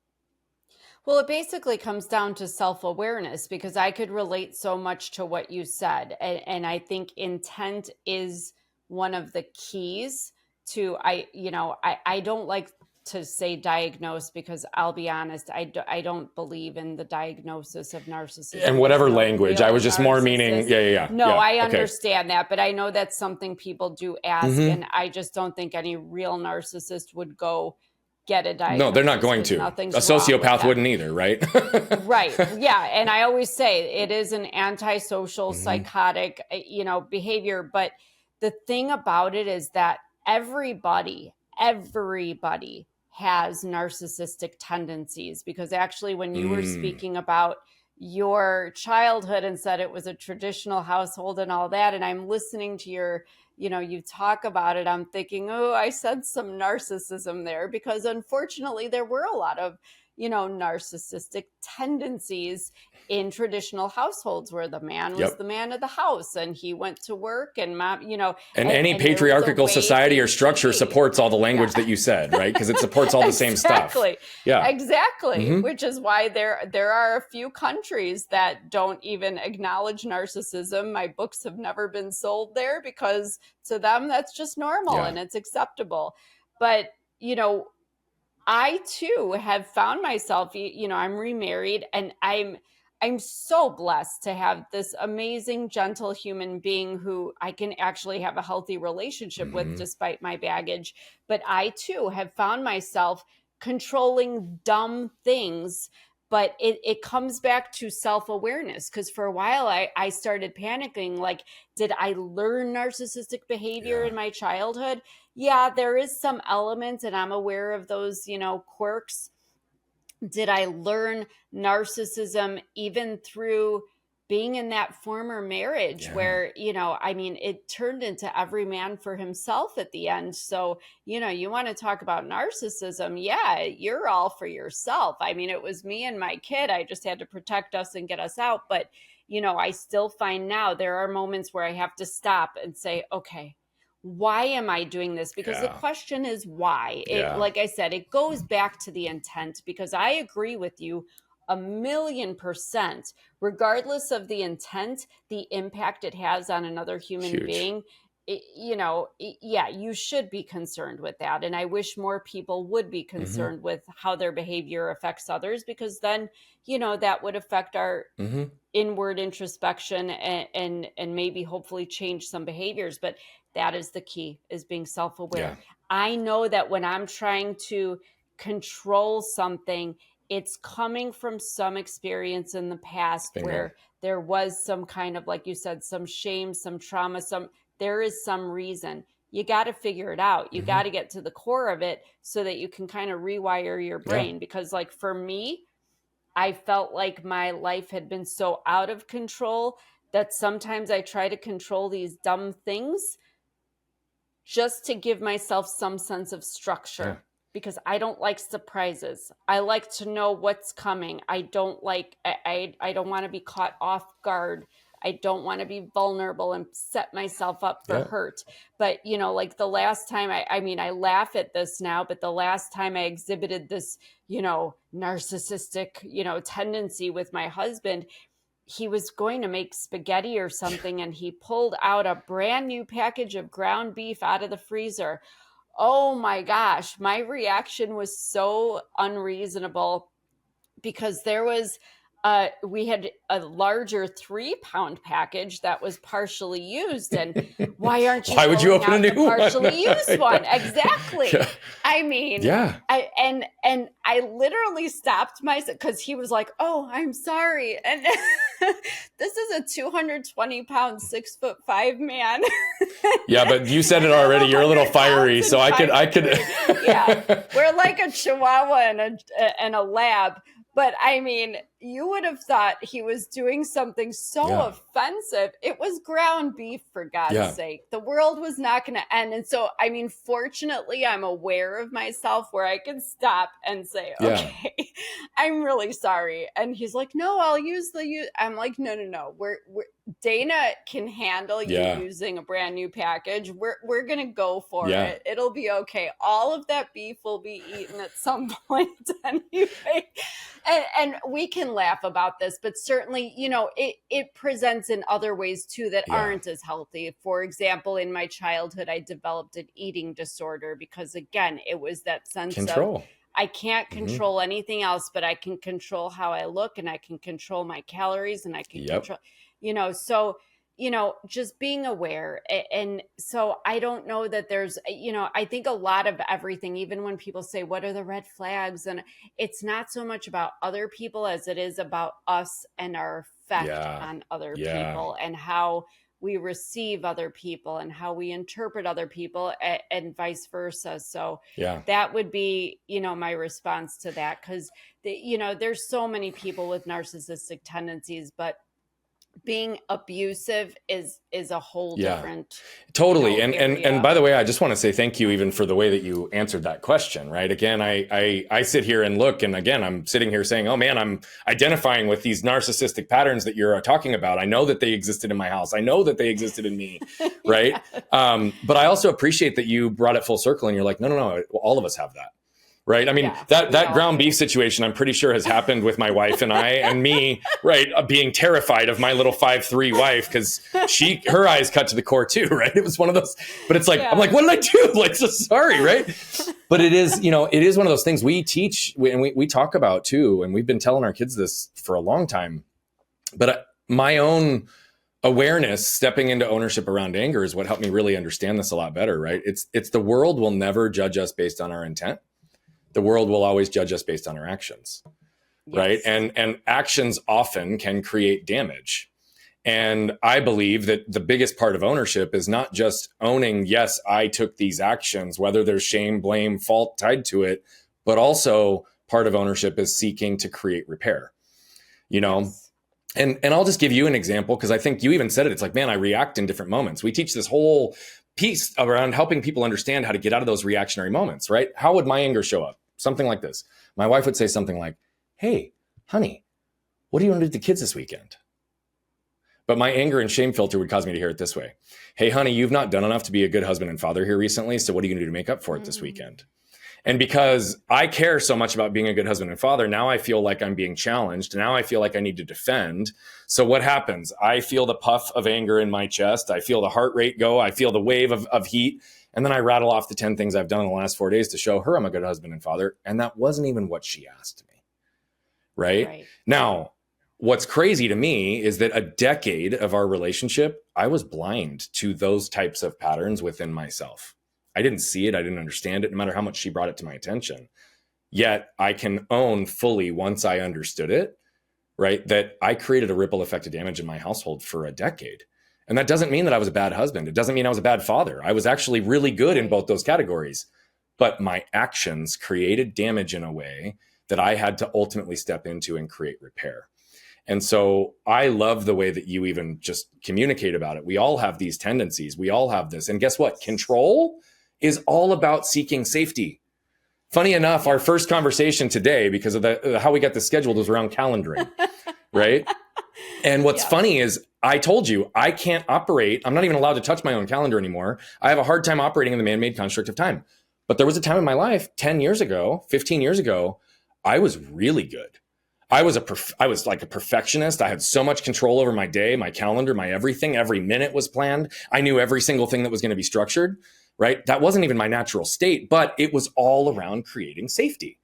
Well, it basically comes down to self-awareness, because I could relate so much to what you said. And I think intent is one of the keys to, I don't like to say diagnose, because I'll be honest, I don't believe in the diagnosis of narcissism. And whatever language, I was just more meaning, No, I understand that, but I know that's something people do ask, and I just don't think any real narcissist would go get a diagnosis. No, they're not going to. A sociopath wouldn't either, right? Right. Yeah. And I always say it is an antisocial, psychotic, behavior. But the thing about it is that everybody has narcissistic tendencies, because actually when you were speaking about your childhood and said it was a traditional household and all that, and I'm listening to your, you talk about it, I'm thinking, oh, I sense some narcissism there, because unfortunately there were a lot of, narcissistic tendencies in traditional households where the man was the man of the house and he went to work and mom, and any patriarchal society or structure supports all the language that you said, right? Because it supports all the same stuff. Yeah, exactly. Which is why there are a few countries that don't even acknowledge narcissism. My books have never been sold there, because to them that's just normal and it's acceptable. But I too have found myself, I'm remarried, and I'm so blessed to have this amazing, gentle human being who I can actually have a healthy relationship with despite my baggage. But I too have found myself controlling dumb things. But it comes back to self-awareness, because for a while I started panicking, like, did I learn narcissistic behavior in my childhood? Yeah, there is some elements, and I'm aware of those, quirks. Did I learn narcissism even through being in that former marriage where, it turned into every man for himself at the end. So, you want to talk about narcissism. Yeah, you're all for yourself. It was me and my kid. I just had to protect us and get us out. But, I still find now there are moments where I have to stop and say, okay, why am I doing this? Because the question is why. Like I said, it goes back to the intent, because I agree with you 1,000,000%, regardless of the intent, the impact it has on another human being. You should be concerned with that. And I wish more people would be concerned with how their behavior affects others, because then, that would affect our inward introspection and maybe hopefully change some behaviors. But that is the key, is being self-aware. Yeah. I know that when I'm trying to control something, it's coming from some experience in the past where there was some kind of, like you said, some shame, some trauma, there is some reason. You got to figure it out. You got to get to the core of it so that you can kind of rewire your brain. Because like for me, I felt like my life had been so out of control that sometimes I try to control these dumb things just to give myself some sense of structure, because I don't like surprises. I like to know what's coming. I don't want to be caught off guard. I don't want to be vulnerable and set myself up for hurt. But, like the last time I laugh at this now, but the last time I exhibited this, narcissistic, tendency with my husband, he was going to make spaghetti or something, and he pulled out a brand new package of ground beef out of the freezer. Oh my gosh, my reaction was so unreasonable, because there was we had a larger 3-pound package that was partially used. And why aren't you? Why would you open a new one? Partially used one? Yeah. Exactly. Yeah. I mean, yeah. And I literally stopped myself because he was like, "Oh, I'm sorry." And this is a 220-pound, 6'5" man. Yeah, but you said it already. You're a little fiery, so I could. Yeah, we're like a Chihuahua and a lab. But I mean, you would have thought he was doing something so offensive. It was ground beef, for God's sake. The world was not going to end. And so, I mean, fortunately, I'm aware of myself where I can stop and say, okay, I'm really sorry. And he's like, no, I'll use I'm like, no. Dana can handle you using a brand new package. We're going to go for it. It'll be okay. All of that beef will be eaten at some point anyway. And we can laugh about this, but certainly, you know, it presents in other ways too that aren't as healthy. For example, in my childhood, I developed an eating disorder because, again, it was that sense of I can't control anything else, but I can control how I look, and I can control my calories, and I can control, you know, so, you know, just being aware. And so I don't know that there's, you know, I think a lot of everything, even when people say, what are the red flags? And it's not so much about other people as it is about us and our effect on other people, and how we receive other people and how we interpret other people, and vice versa. So that would be, you know, my response to that. Because, you know, there's so many people with narcissistic tendencies, but being abusive is a whole different totally. You know, and by the way, I just want to say thank you even for the way that you answered that question, right? Again, I sit here and look, and again, I'm sitting here saying, oh man, I'm identifying with these narcissistic patterns that you're talking about. I know that they existed in my house. I know that they existed in me, right? But I also appreciate that you brought it full circle and you're like, no, all of us have that. Right. I mean, that ground beef situation, I'm pretty sure has happened with my wife and I, and me, right, being terrified of my little 5'3" wife, because her eyes cut to the core too, right? It was one of those, but it's like, I'm like, what did I do? Like, so sorry, right? But it is, you know, it is one of those things we teach and we talk about too, and we've been telling our kids this for a long time. But my own awareness, stepping into ownership around anger, is what helped me really understand this a lot better, right? It's the world will never judge us based on our intent. The world will always judge us based on our actions, right? And actions often can create damage. And I believe that the biggest part of ownership is not just owning, yes, I took these actions, whether there's shame, blame, fault tied to it, but also part of ownership is seeking to create repair, you know? And I'll just give you an example, because I think you even said it. It's like, man, I react in different moments. We teach this whole piece around helping people understand how to get out of those reactionary moments, right? How would my anger show up? Something like this. My wife would say something like, hey, honey, what do you want to do with the kids this weekend? But my anger and shame filter would cause me to hear it this way. Hey, honey, you've not done enough to be a good husband and father here recently. So what are you going to do to make up for it this weekend? And because I care so much about being a good husband and father, now I feel like I'm being challenged. Now I feel like I need to defend. So what happens? I feel the puff of anger in my chest. I feel the heart rate go. I feel the wave of heat. And then I rattle off the 10 things I've done in the last 4 days to show her I'm a good husband and father. And that wasn't even what she asked me. Right? Now, what's crazy to me is that a decade of our relationship, I was blind to those types of patterns within myself. I didn't see it. I didn't understand it, no matter how much she brought it to my attention. Yet I can own fully, once I understood it, right, that I created a ripple effect of damage in my household for a decade. And that doesn't mean that I was a bad husband. It doesn't mean I was a bad father. I was actually really good in both those categories. But my actions created damage in a way that I had to ultimately step into and create repair. And so I love the way that you even just communicate about it. We all have these tendencies. We all have this. And guess what? Control is all about seeking safety. Funny enough, our first conversation today, because of how we got this scheduled, was around calendaring, right? And what's funny is I told you I can't operate. I'm not even allowed to touch my own calendar anymore. I have a hard time operating in the man-made construct of time. But there was a time in my life 10 years ago, 15 years ago, I was really good. I was like a perfectionist. I had so much control over my day, my calendar, my everything. Every minute was planned. I knew every single thing that was going to be structured, right? That wasn't even my natural state, but it was all around creating safety,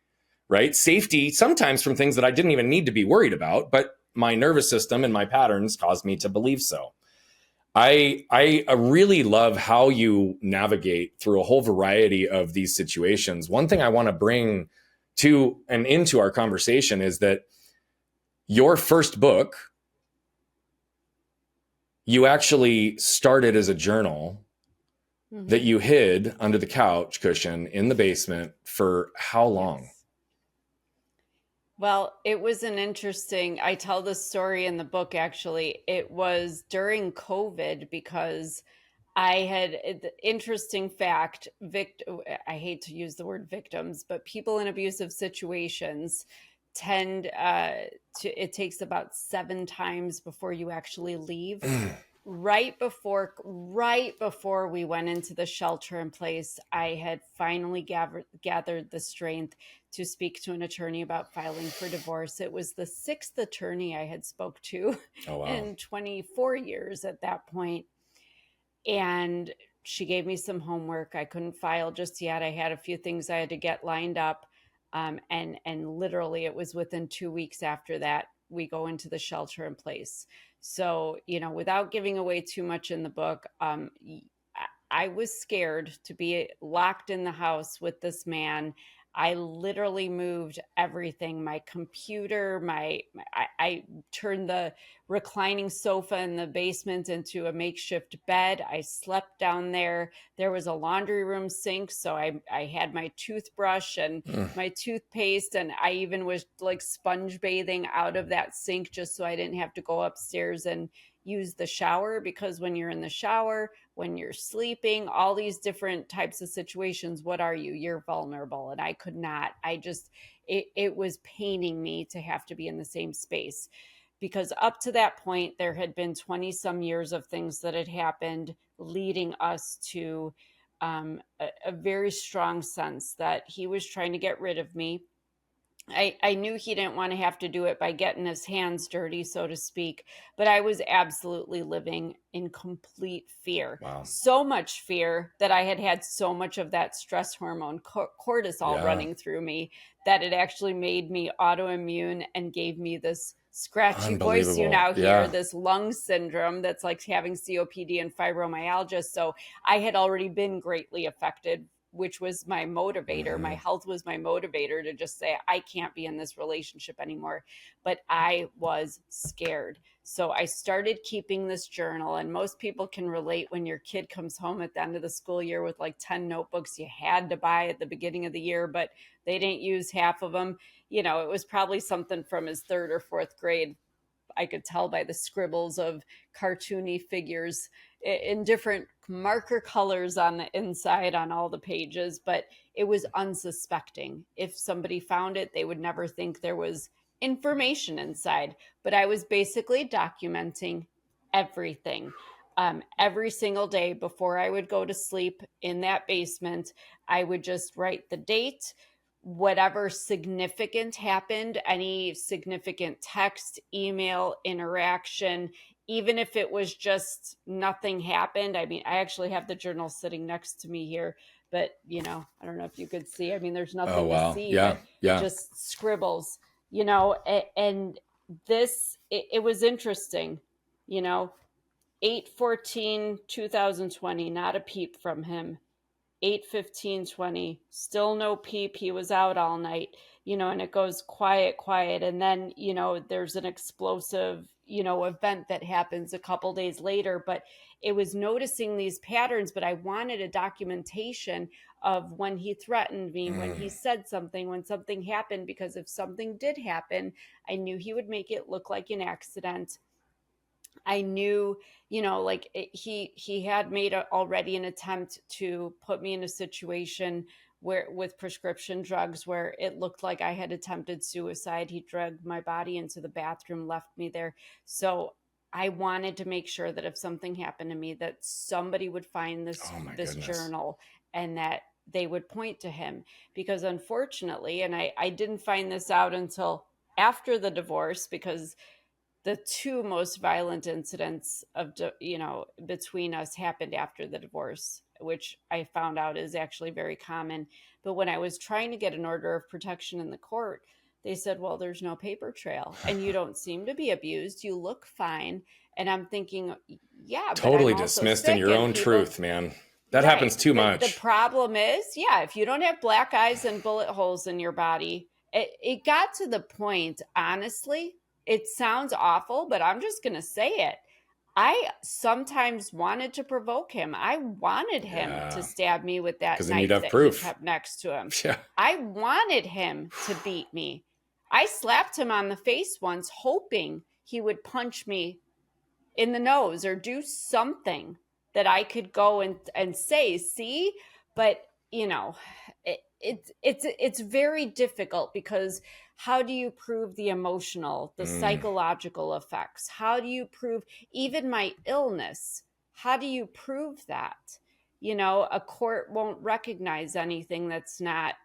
right? Safety sometimes from things that I didn't even need to be worried about, but my nervous system and my patterns caused me to believe so. I really love how you navigate through a whole variety of these situations. One thing I want to bring to and into our conversation is that your first book, you actually started as a journal that you hid under the couch cushion in the basement for how long? Yes. Well, it was I tell this story in the book actually. It was during COVID because interesting fact, I hate to use the word victims, but people in abusive situations tend it takes about 7 times before you actually leave. Right before we went into the shelter in place, I had finally gathered the strength to speak to an attorney about filing for divorce. It was the 6th attorney I had spoke to in 24 years at that point. And she gave me some homework. I couldn't file just yet. I had a few things I had to get lined up. And literally it was within 2 weeks after that, we go into the shelter in place. So, without giving away too much in the book, I was scared to be locked in the house with this man. I literally moved everything, my computer, I turned the reclining sofa in the basement into a makeshift bed. I slept down there. There was a laundry room sink. So I had my toothbrush and my toothpaste. And I even was like sponge bathing out of that sink just so I didn't have to go upstairs and use the shower, because when you're in the shower, when you're sleeping, all these different types of situations, what are you? You're vulnerable. And I could not, it was paining me to have to be in the same space, because up to that point, there had been 20 some years of things that had happened leading us to a very strong sense that he was trying to get rid of me. I knew he didn't want to have to do it by getting his hands dirty, so to speak, but I was absolutely living in complete fear. Wow. So much fear that I had so much of that stress hormone cortisol running through me that it actually made me autoimmune and gave me this scratchy voice you now hear, this lung syndrome that's like having COPD and fibromyalgia. So I had already been greatly affected, which was my motivator. My health was my motivator to just say, I can't be in this relationship anymore. But I was scared. So I started keeping this journal, and most people can relate when your kid comes home at the end of the school year with like 10 notebooks you had to buy at the beginning of the year, but they didn't use half of them. It was probably something from his 3rd or 4th grade. I could tell by the scribbles of cartoony figures in different marker colors on the inside on all the pages, but it was unsuspecting. If somebody found it, they would never think there was information inside. But I was basically documenting everything. Every single day before I would go to sleep in that basement, I would just write the date, whatever significant happened, any significant text, email, interaction, even if it was just nothing happened. I mean, I actually have the journal sitting next to me here, but I don't know if you could see. I mean, there's nothing to see, but just scribbles, and this, it was interesting, 8/14/2020, not a peep from him. 8/15/20, still no peep. He was out all night, and it goes quiet. And then, there's an explosive, event that happens a couple days later, but it was noticing these patterns. But I wanted a documentation of when he threatened me, when he said something, when something happened, because if something did happen, I knew he would make it look like an accident. I knew, he had made already an attempt to put me in a situation where with prescription drugs where it looked like I had attempted suicide. He dragged my body into the bathroom, left me there. So I wanted to make sure that if something happened to me, that somebody would find this journal and that they would point to him. Because unfortunately, and I didn't find this out until after the divorce, because the two most violent incidents of, between us happened after the divorce, which I found out is actually very common. But when I was trying to get an order of protection in the court, they said, well, there's no paper trail and you don't seem to be abused. You look fine. And I'm thinking, yeah, totally but I'm also dismissed sick in your own truth, man. That happens too much. The problem is, if you don't have black eyes and bullet holes in your body, it got to the point, honestly, it sounds awful, but I'm just going to say it. I sometimes wanted to provoke him. I wanted him to stab me with that knife that he kept next to him. Yeah. I wanted him to beat me. I slapped him on the face once, hoping he would punch me in the nose or do something that I could go and say, see, but it's very difficult, because how do you prove the emotional, the psychological effects? How do you prove even my illness? How do you prove that? A court won't recognize anything that's not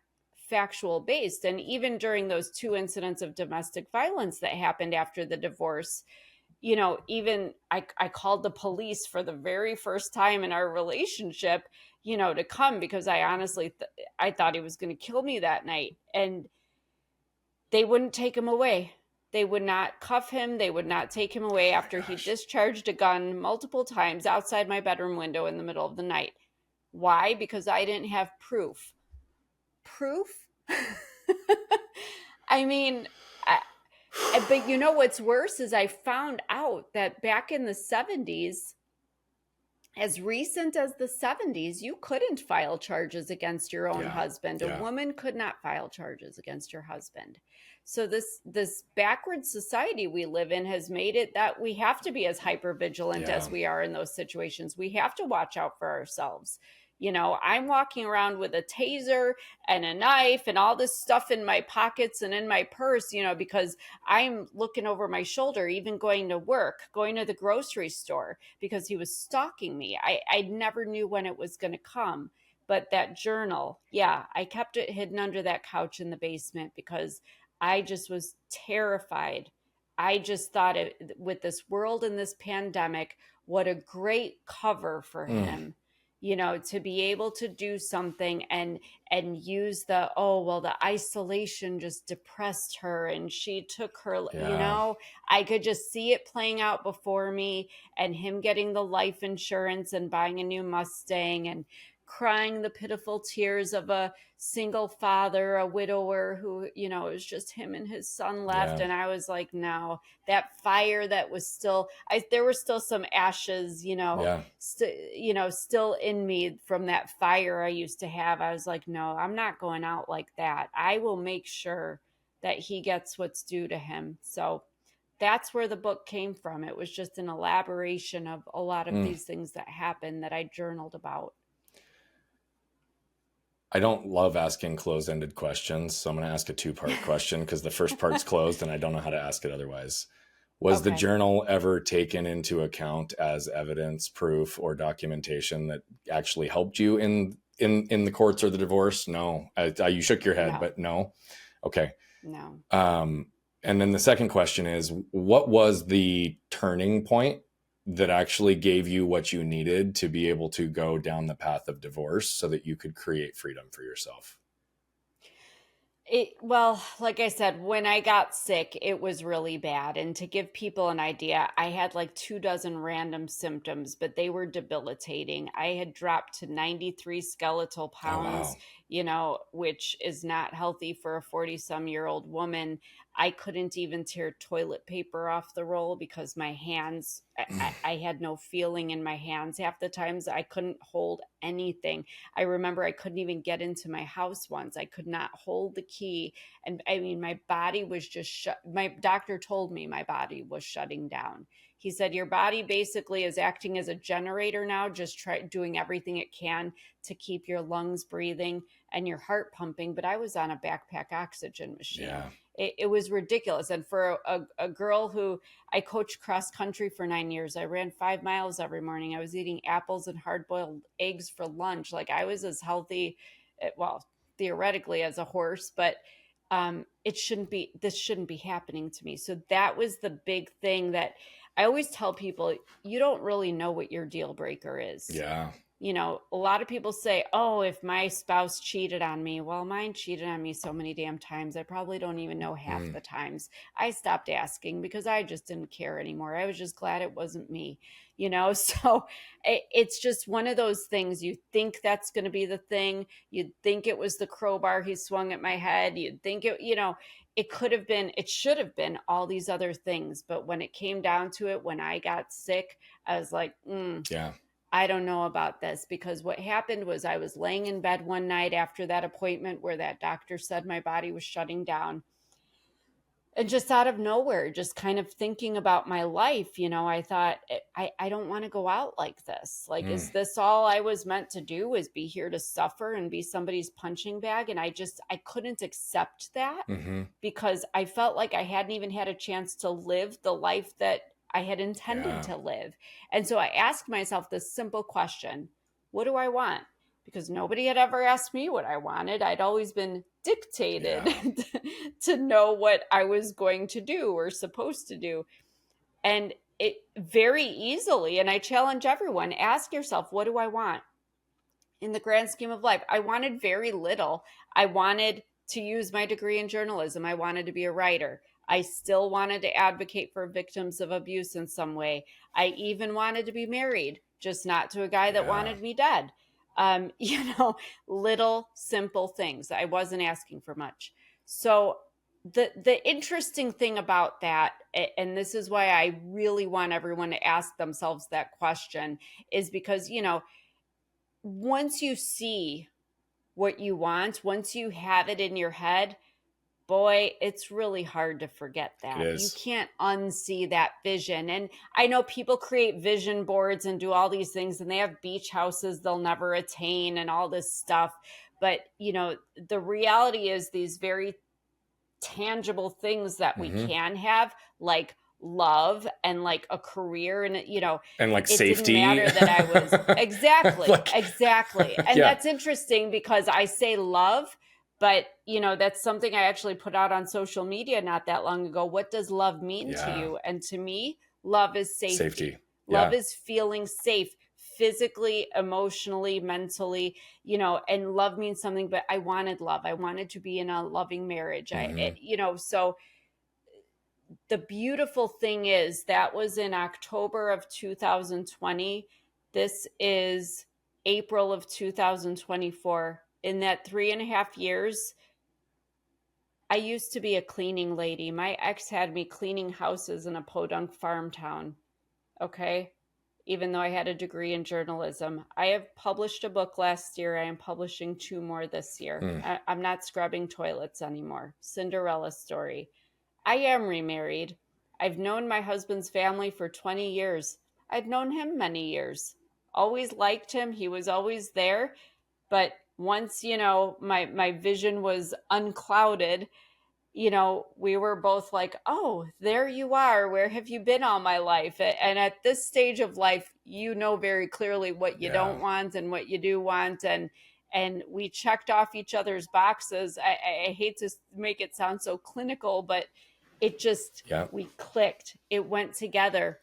factual based. And even during those 2 incidents of domestic violence that happened after the divorce, even I called the police for the very first time in our relationship, to come, because I honestly, I thought he was going to kill me that night. And they wouldn't take him away. They would not cuff him. They would not take him away after he discharged a gun multiple times outside my bedroom window in the middle of the night. Why? Because I didn't have proof. Proof? I mean, but what's worse is I found out that back in the 70s, as recent as the 70s, you couldn't file charges against your own husband. A woman could not file charges against your husband. So this backward society we live in has made it that we have to be as hypervigilant as we are in those situations. We have to watch out for ourselves. I'm walking around with a taser and a knife and all this stuff in my pockets and in my purse, because I'm looking over my shoulder, even going to work, going to the grocery store, because he was stalking me. I never knew when it was going to come. But that journal, I kept it hidden under that couch in the basement because I just was terrified. I just thought with this world and this pandemic, what a great cover for him. To be able to do something and use the isolation just depressed her and she took her, I could just see it playing out before me, and him getting the life insurance and buying a new Mustang and crying the pitiful tears of a single father, a widower who, it was just him and his son left. And I was like, no, that fire that was still, there were still some ashes, still in me from that fire I used to have. I was like, no, I'm not going out like that. I will make sure that he gets what's due to him. So that's where the book came from. It was just an elaboration of a lot of these things that happened that I journaled about. I don't love asking closed-ended questions, so I'm going to ask a 2-part question because the first part's closed and I don't know how to ask it otherwise. Was the journal ever taken into account as evidence, proof, or documentation that actually helped you in the courts or the divorce? No. You shook your head, but no. Okay. No. And then the second question is, what was the turning point that actually gave you what you needed to be able to go down the path of divorce so that you could create freedom for yourself? Well, like I said, when I got sick, it was really bad. And to give people an idea, I had like 24 random symptoms, but they were debilitating. I had dropped to 93 skeletal pounds, which is not healthy for a 40-some-year-old woman. I couldn't even tear toilet paper off the roll because my hands, I had no feeling in my hands. Half the times I couldn't hold anything. I remember I couldn't even get into my house once. I could not hold the key. And I mean, my body was just shut. My doctor told me my body was shutting down. He said, your body basically is acting as a generator now, just doing everything it can to keep your lungs breathing and your heart pumping. But I was on a backpack oxygen machine. Yeah. It was ridiculous. And for a girl who, I coached cross country for 9 years, I ran 5 miles every morning. I was eating apples and hard-boiled eggs for lunch. Like I was as healthy, well, theoretically as a horse, but this shouldn't be happening to me. So that was the big thing that I always tell people, you don't really know what your deal breaker is. Yeah. You know, a lot of people say, oh, if my spouse cheated on me, well, mine cheated on me so many damn times. I probably don't even know half the times. I stopped asking because I just didn't care anymore. I was just glad it wasn't me, you know? So it's just one of those things. You think that's going to be the thing. You'd think it was the crowbar he swung at my head. You'd think it, you know, it should have been all these other things. But when it came down to it, when I got sick, I was like, yeah. I don't know about this, because what happened was I was laying in bed one night after that appointment where that doctor said my body was shutting down. And just out of nowhere, just kind of thinking about my life, you know, I thought, I don't want to go out like this. Like, is this all I was meant to do, is be here to suffer and be somebody's punching bag? And I couldn't accept that because I felt like I hadn't even had a chance to live the life that I had intended to live. And so I asked myself this simple question: what do I want? Because nobody had ever asked me what I wanted. I'd always been dictated to know what I was going to do or supposed to do. And it very easily, and I challenge everyone, ask yourself, what do I want? In the grand scheme of life, I wanted very little. I wanted to use my degree in journalism. I wanted to be a writer. I still wanted to advocate for victims of abuse in some way. I even wanted to be married, just not to a guy that wanted me dead. You know, little simple things. I wasn't asking for much. So the interesting thing about that, and this is why I really want everyone to ask themselves that question, is because, you know, once you see what you want, once you have it in your head, boy, it's really hard to forget that. You can't unsee that vision. And I know people create vision boards and do all these things, and they have beach houses they'll never attain and all this stuff. But, you know, the reality is these very tangible things that we can have, like love and like a career, and, you know, and like it safety. didn't matter that I was exactly. And that's interesting because I say love, but, you know, that's something I actually put out on social media not that long ago. What does love mean to you? And to me, love is safety. Love is feeling safe physically, emotionally, mentally, you know, and love means something, but I wanted love. I wanted to be in a loving marriage. You know, so the beautiful thing is that was in October of 2020. This is April of 2024. In that 3.5 years, I used to be a cleaning lady. My ex had me cleaning houses in a podunk farm town. Okay. Even though I had a degree in journalism. I have published a book last year. I am publishing 2 more this year. I'm not scrubbing toilets anymore. Cinderella story. I am remarried. I've known my husband's family for 20 years. I've known him many years. Always liked him. He was always there. But once, you know, my vision was unclouded, you know, we were both like, oh, there you are. Where have you been all my life? And at this stage of life, you know very clearly what you don't want and what you do want. And we checked off each other's boxes. I hate to make it sound so clinical, but it just, we clicked. It went together.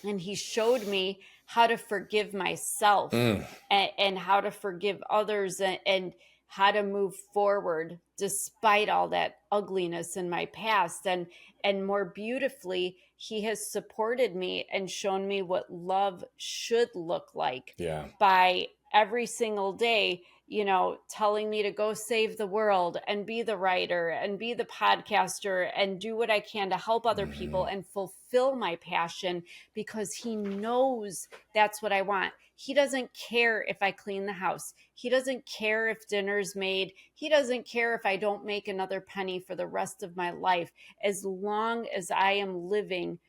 And he showed me how to forgive myself and how to forgive others and how to move forward despite all that ugliness in my past. And more beautifully, he has supported me and shown me what love should look like by every single day, you know, telling me to go save the world and be the writer and be the podcaster and do what I can to help other people and fulfill my passion, because he knows that's what I want. He doesn't care if I clean the house. He doesn't care if dinner's made. He doesn't care if I don't make another penny for the rest of my life, as long as I am living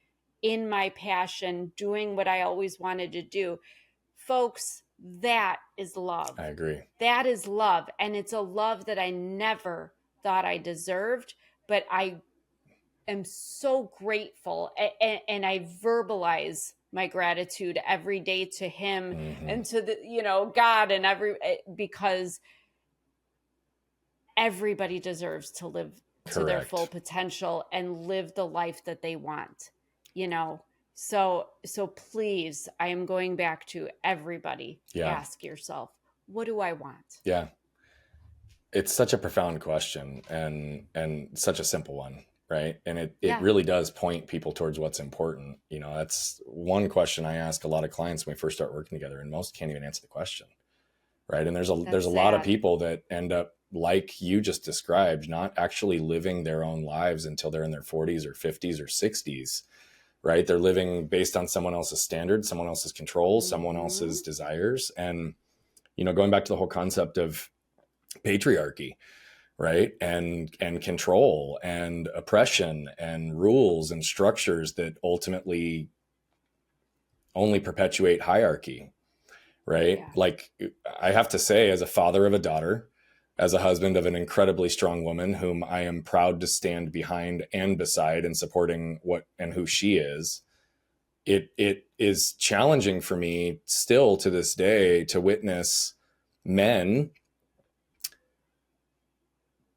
in my passion, doing what I always wanted to do. Folks, that is love. I agree. That is love. And it's a love that I never thought I deserved, but I am so grateful. And I verbalize my gratitude every day to him and to the, you know, God, and because everybody deserves to live to their Correct. full potential and live the life that they want, you know? So please, I am going back to everybody. Yeah. Ask yourself, what do I want? Yeah. It's such a profound question and such a simple one, right? And it really does point people towards what's important. You know, that's one question I ask a lot of clients when we first start working together, and most can't even answer the question, right? And there's a lot of people that end up, like you just described, not actually living their own lives until they're in their 40s or 50s or 60s, right? They're living based on someone else's standards, someone else's control, someone else's desires. And, you know, going back to the whole concept of patriarchy, right? And control and oppression and rules and structures that ultimately only perpetuate hierarchy, right? Yeah. Like, I have to say, as a father of a daughter, as a husband of an incredibly strong woman whom I am proud to stand behind and beside and supporting what and who she is, it is challenging for me still to this day to witness men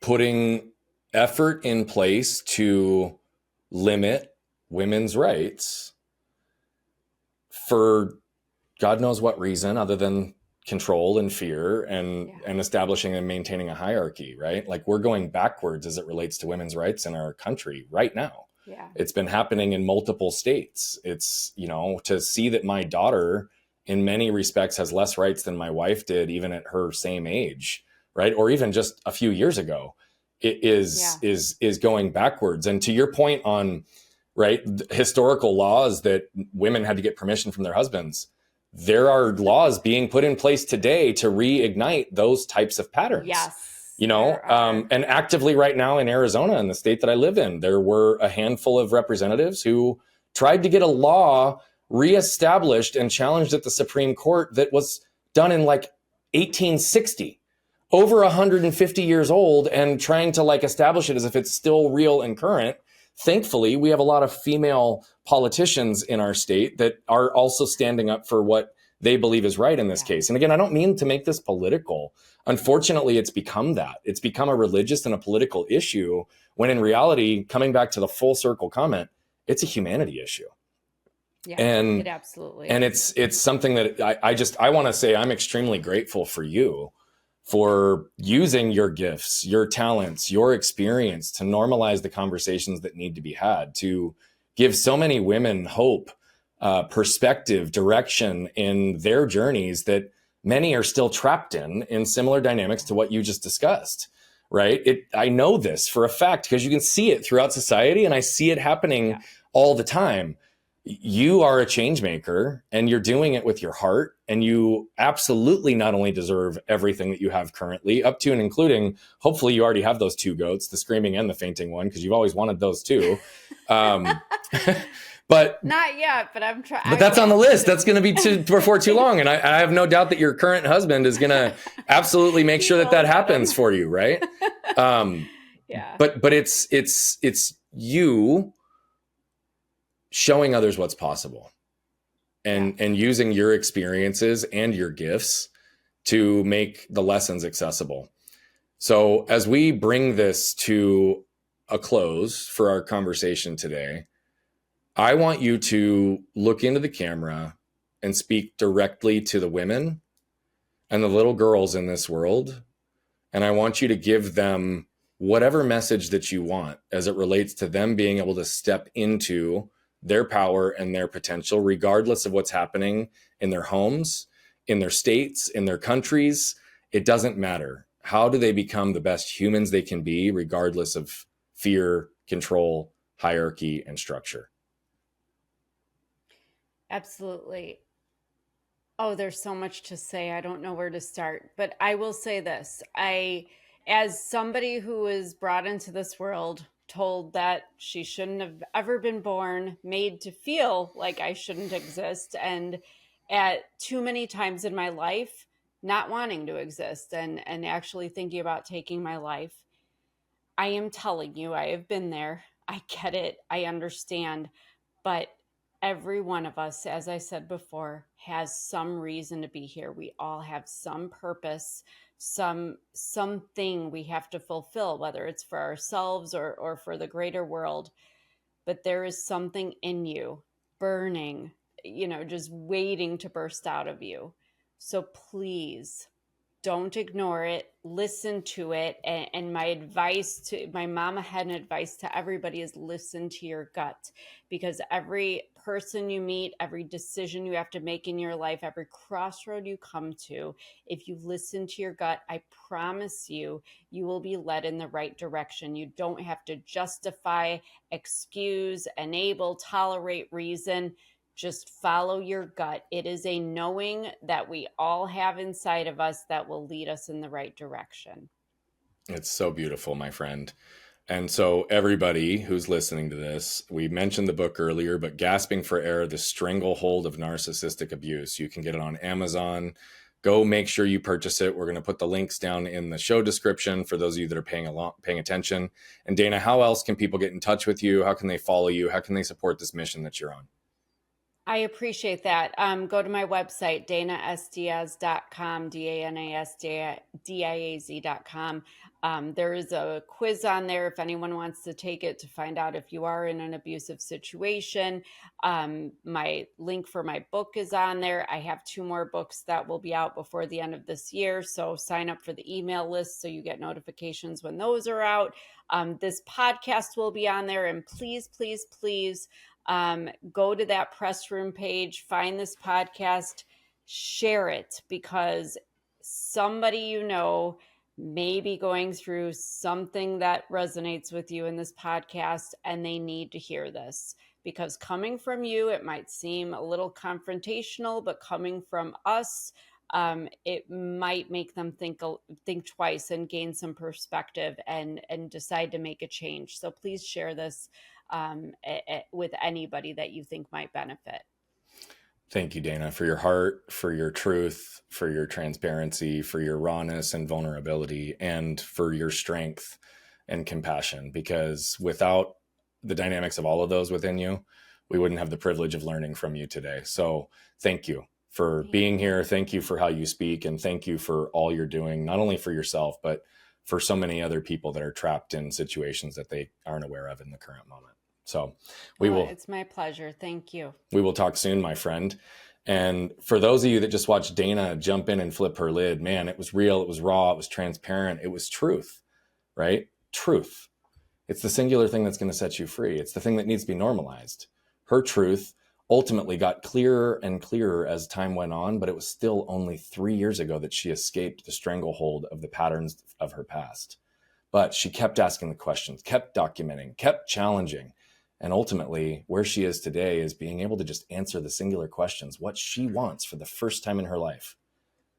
putting effort in place to limit women's rights for God knows what reason other than control and fear and establishing and maintaining a hierarchy, right? Like, we're going backwards as it relates to women's rights in our country right now. Yeah. It's been happening in multiple states. It's, you know, to see that my daughter in many respects has less rights than my wife did, even at her same age, right? Or even just a few years ago, it is going backwards. And to your point on, right, historical laws that women had to get permission from their husbands, there are laws being put in place today to reignite those types of patterns. Yes. You know, and actively right now in Arizona, in the state that I live in, there were a handful of representatives who tried to get a law reestablished and challenged at the Supreme Court that was done in like 1860, over 150 years old, and trying to like establish it as if it's still real and current. Thankfully, we have a lot of female politicians in our state that are also standing up for what they believe is right in this case. And again, I don't mean to make this political. Unfortunately, it's become that. It's become a religious and a political issue, when in reality, coming back to the full circle comment, it's a humanity issue. Yeah, and it absolutely and is. it's something that I want to say I'm extremely grateful for you for using your gifts, your talents, your experience to normalize the conversations that need to be had, to give so many women hope, perspective, direction in their journeys that many are still trapped in similar dynamics to what you just discussed, right? I know this for a fact because you can see it throughout society, and I see it happening all the time. You are a change maker, and you're doing it with your heart, and you absolutely not only deserve everything that you have currently, up to and including, hopefully you already have those 2 goats, the screaming and the fainting one, because you've always wanted those too. But not yet, but I'm trying. But that's on the list. That's going to be before too long. And I have no doubt that your current husband is going to absolutely make sure that happens for you. Right. Yeah. But it's you showing others what's possible and using your experiences and your gifts to make the lessons accessible. So as we bring this to a close for our conversation today, I want you to look into the camera and speak directly to the women and the little girls in this world. And I want you to give them whatever message that you want as it relates to them being able to step into their power and their potential, regardless of what's happening in their homes, in their states, in their countries. It doesn't matter. How do they become the best humans they can be, regardless of fear, control, hierarchy, and structure? Absolutely. Oh, there's so much to say. I don't know where to start, but I will say this. As somebody who was brought into this world, told that she shouldn't have ever been born, made to feel like I shouldn't exist, and at too many times in my life, not wanting to exist and actually thinking about taking my life, I am telling you, I have been there. I get it. I understand. But every one of us, as I said before, has some reason to be here. We all have some purpose something we have to fulfill, whether it's for ourselves or for the greater world. But there is something in you burning, just waiting to burst out of you. So please don't ignore it. Listen to it. And my mama had an advice to everybody is listen to your gut, because every person you meet, every decision you have to make in your life, every crossroad you come to, if you listen to your gut, I promise you, you will be led in the right direction. You don't have to justify, excuse, enable, tolerate, reason. Just follow your gut. It is a knowing that we all have inside of us that will lead us in the right direction. It's so beautiful, my friend. And so everybody who's listening to this, we mentioned the book earlier, but Gasping for Air, The Stranglehold of Narcissistic Abuse. You can get it on Amazon. Go make sure you purchase it. We're going to put the links down in the show description for those of you that are paying attention. And Dana, how else can people get in touch with you? How can they follow you? How can they support this mission that you're on? I appreciate that. Go to my website, danasdiaz.com, DANASDIAZ.com. There is a quiz on there if anyone wants to take it to find out if you are in an abusive situation. My link for my book is on there. I have 2 more books that will be out before the end of this year. So sign up for the email list so you get notifications when those are out. This podcast will be on there. And please, please, please, go to that press room page, find this podcast, share it, because somebody may be going through something that resonates with you in this podcast, and they need to hear this. Because coming from you, it might seem a little confrontational, but coming from us, it might make them think twice and gain some perspective and decide to make a change. So please share this with anybody that you think might benefit. Thank you, Dana, for your heart, for your truth, for your transparency, for your rawness and vulnerability, and for your strength and compassion. Because without the dynamics of all of those within you, we wouldn't have the privilege of learning from you today. So thank you for being here. Thank you for how you speak. And thank you for all you're doing, not only for yourself, but for so many other people that are trapped in situations that they aren't aware of in the current moment. So it's my pleasure. Thank you. We will talk soon, my friend. And for those of you that just watched Dana jump in and flip her lid, man, it was real. It was raw. It was transparent. It was truth, right? Truth. It's the singular thing that's going to set you free. It's the thing that needs to be normalized. Her truth ultimately got clearer and clearer as time went on, but it was still only 3 years ago that she escaped the stranglehold of the patterns of her past. But she kept asking the questions, kept documenting, kept challenging. And ultimately, where she is today is being able to just answer the singular questions, what she wants for the first time in her life.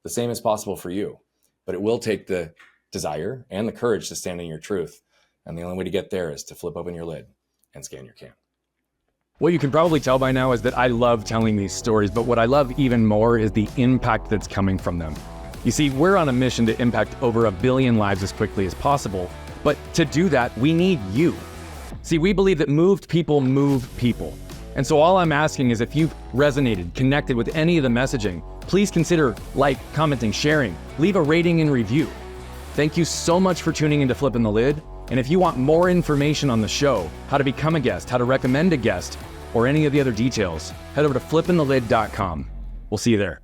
The same is possible for you, but it will take the desire and the courage to stand in your truth. And the only way to get there is to flip open your lid and scan your can. What you can probably tell by now is that I love telling these stories, but what I love even more is the impact that's coming from them. You see, we're on a mission to impact over 1 billion lives as quickly as possible, but to do that, we need you. See, we believe that moved people move people. And so all I'm asking is if you've resonated, connected with any of the messaging, please consider commenting, sharing, leave a rating and review. Thank you so much for tuning into Flipping the Lid. And if you want more information on the show, how to become a guest, how to recommend a guest, or any of the other details, head over to flippingthelid.com. We'll see you there.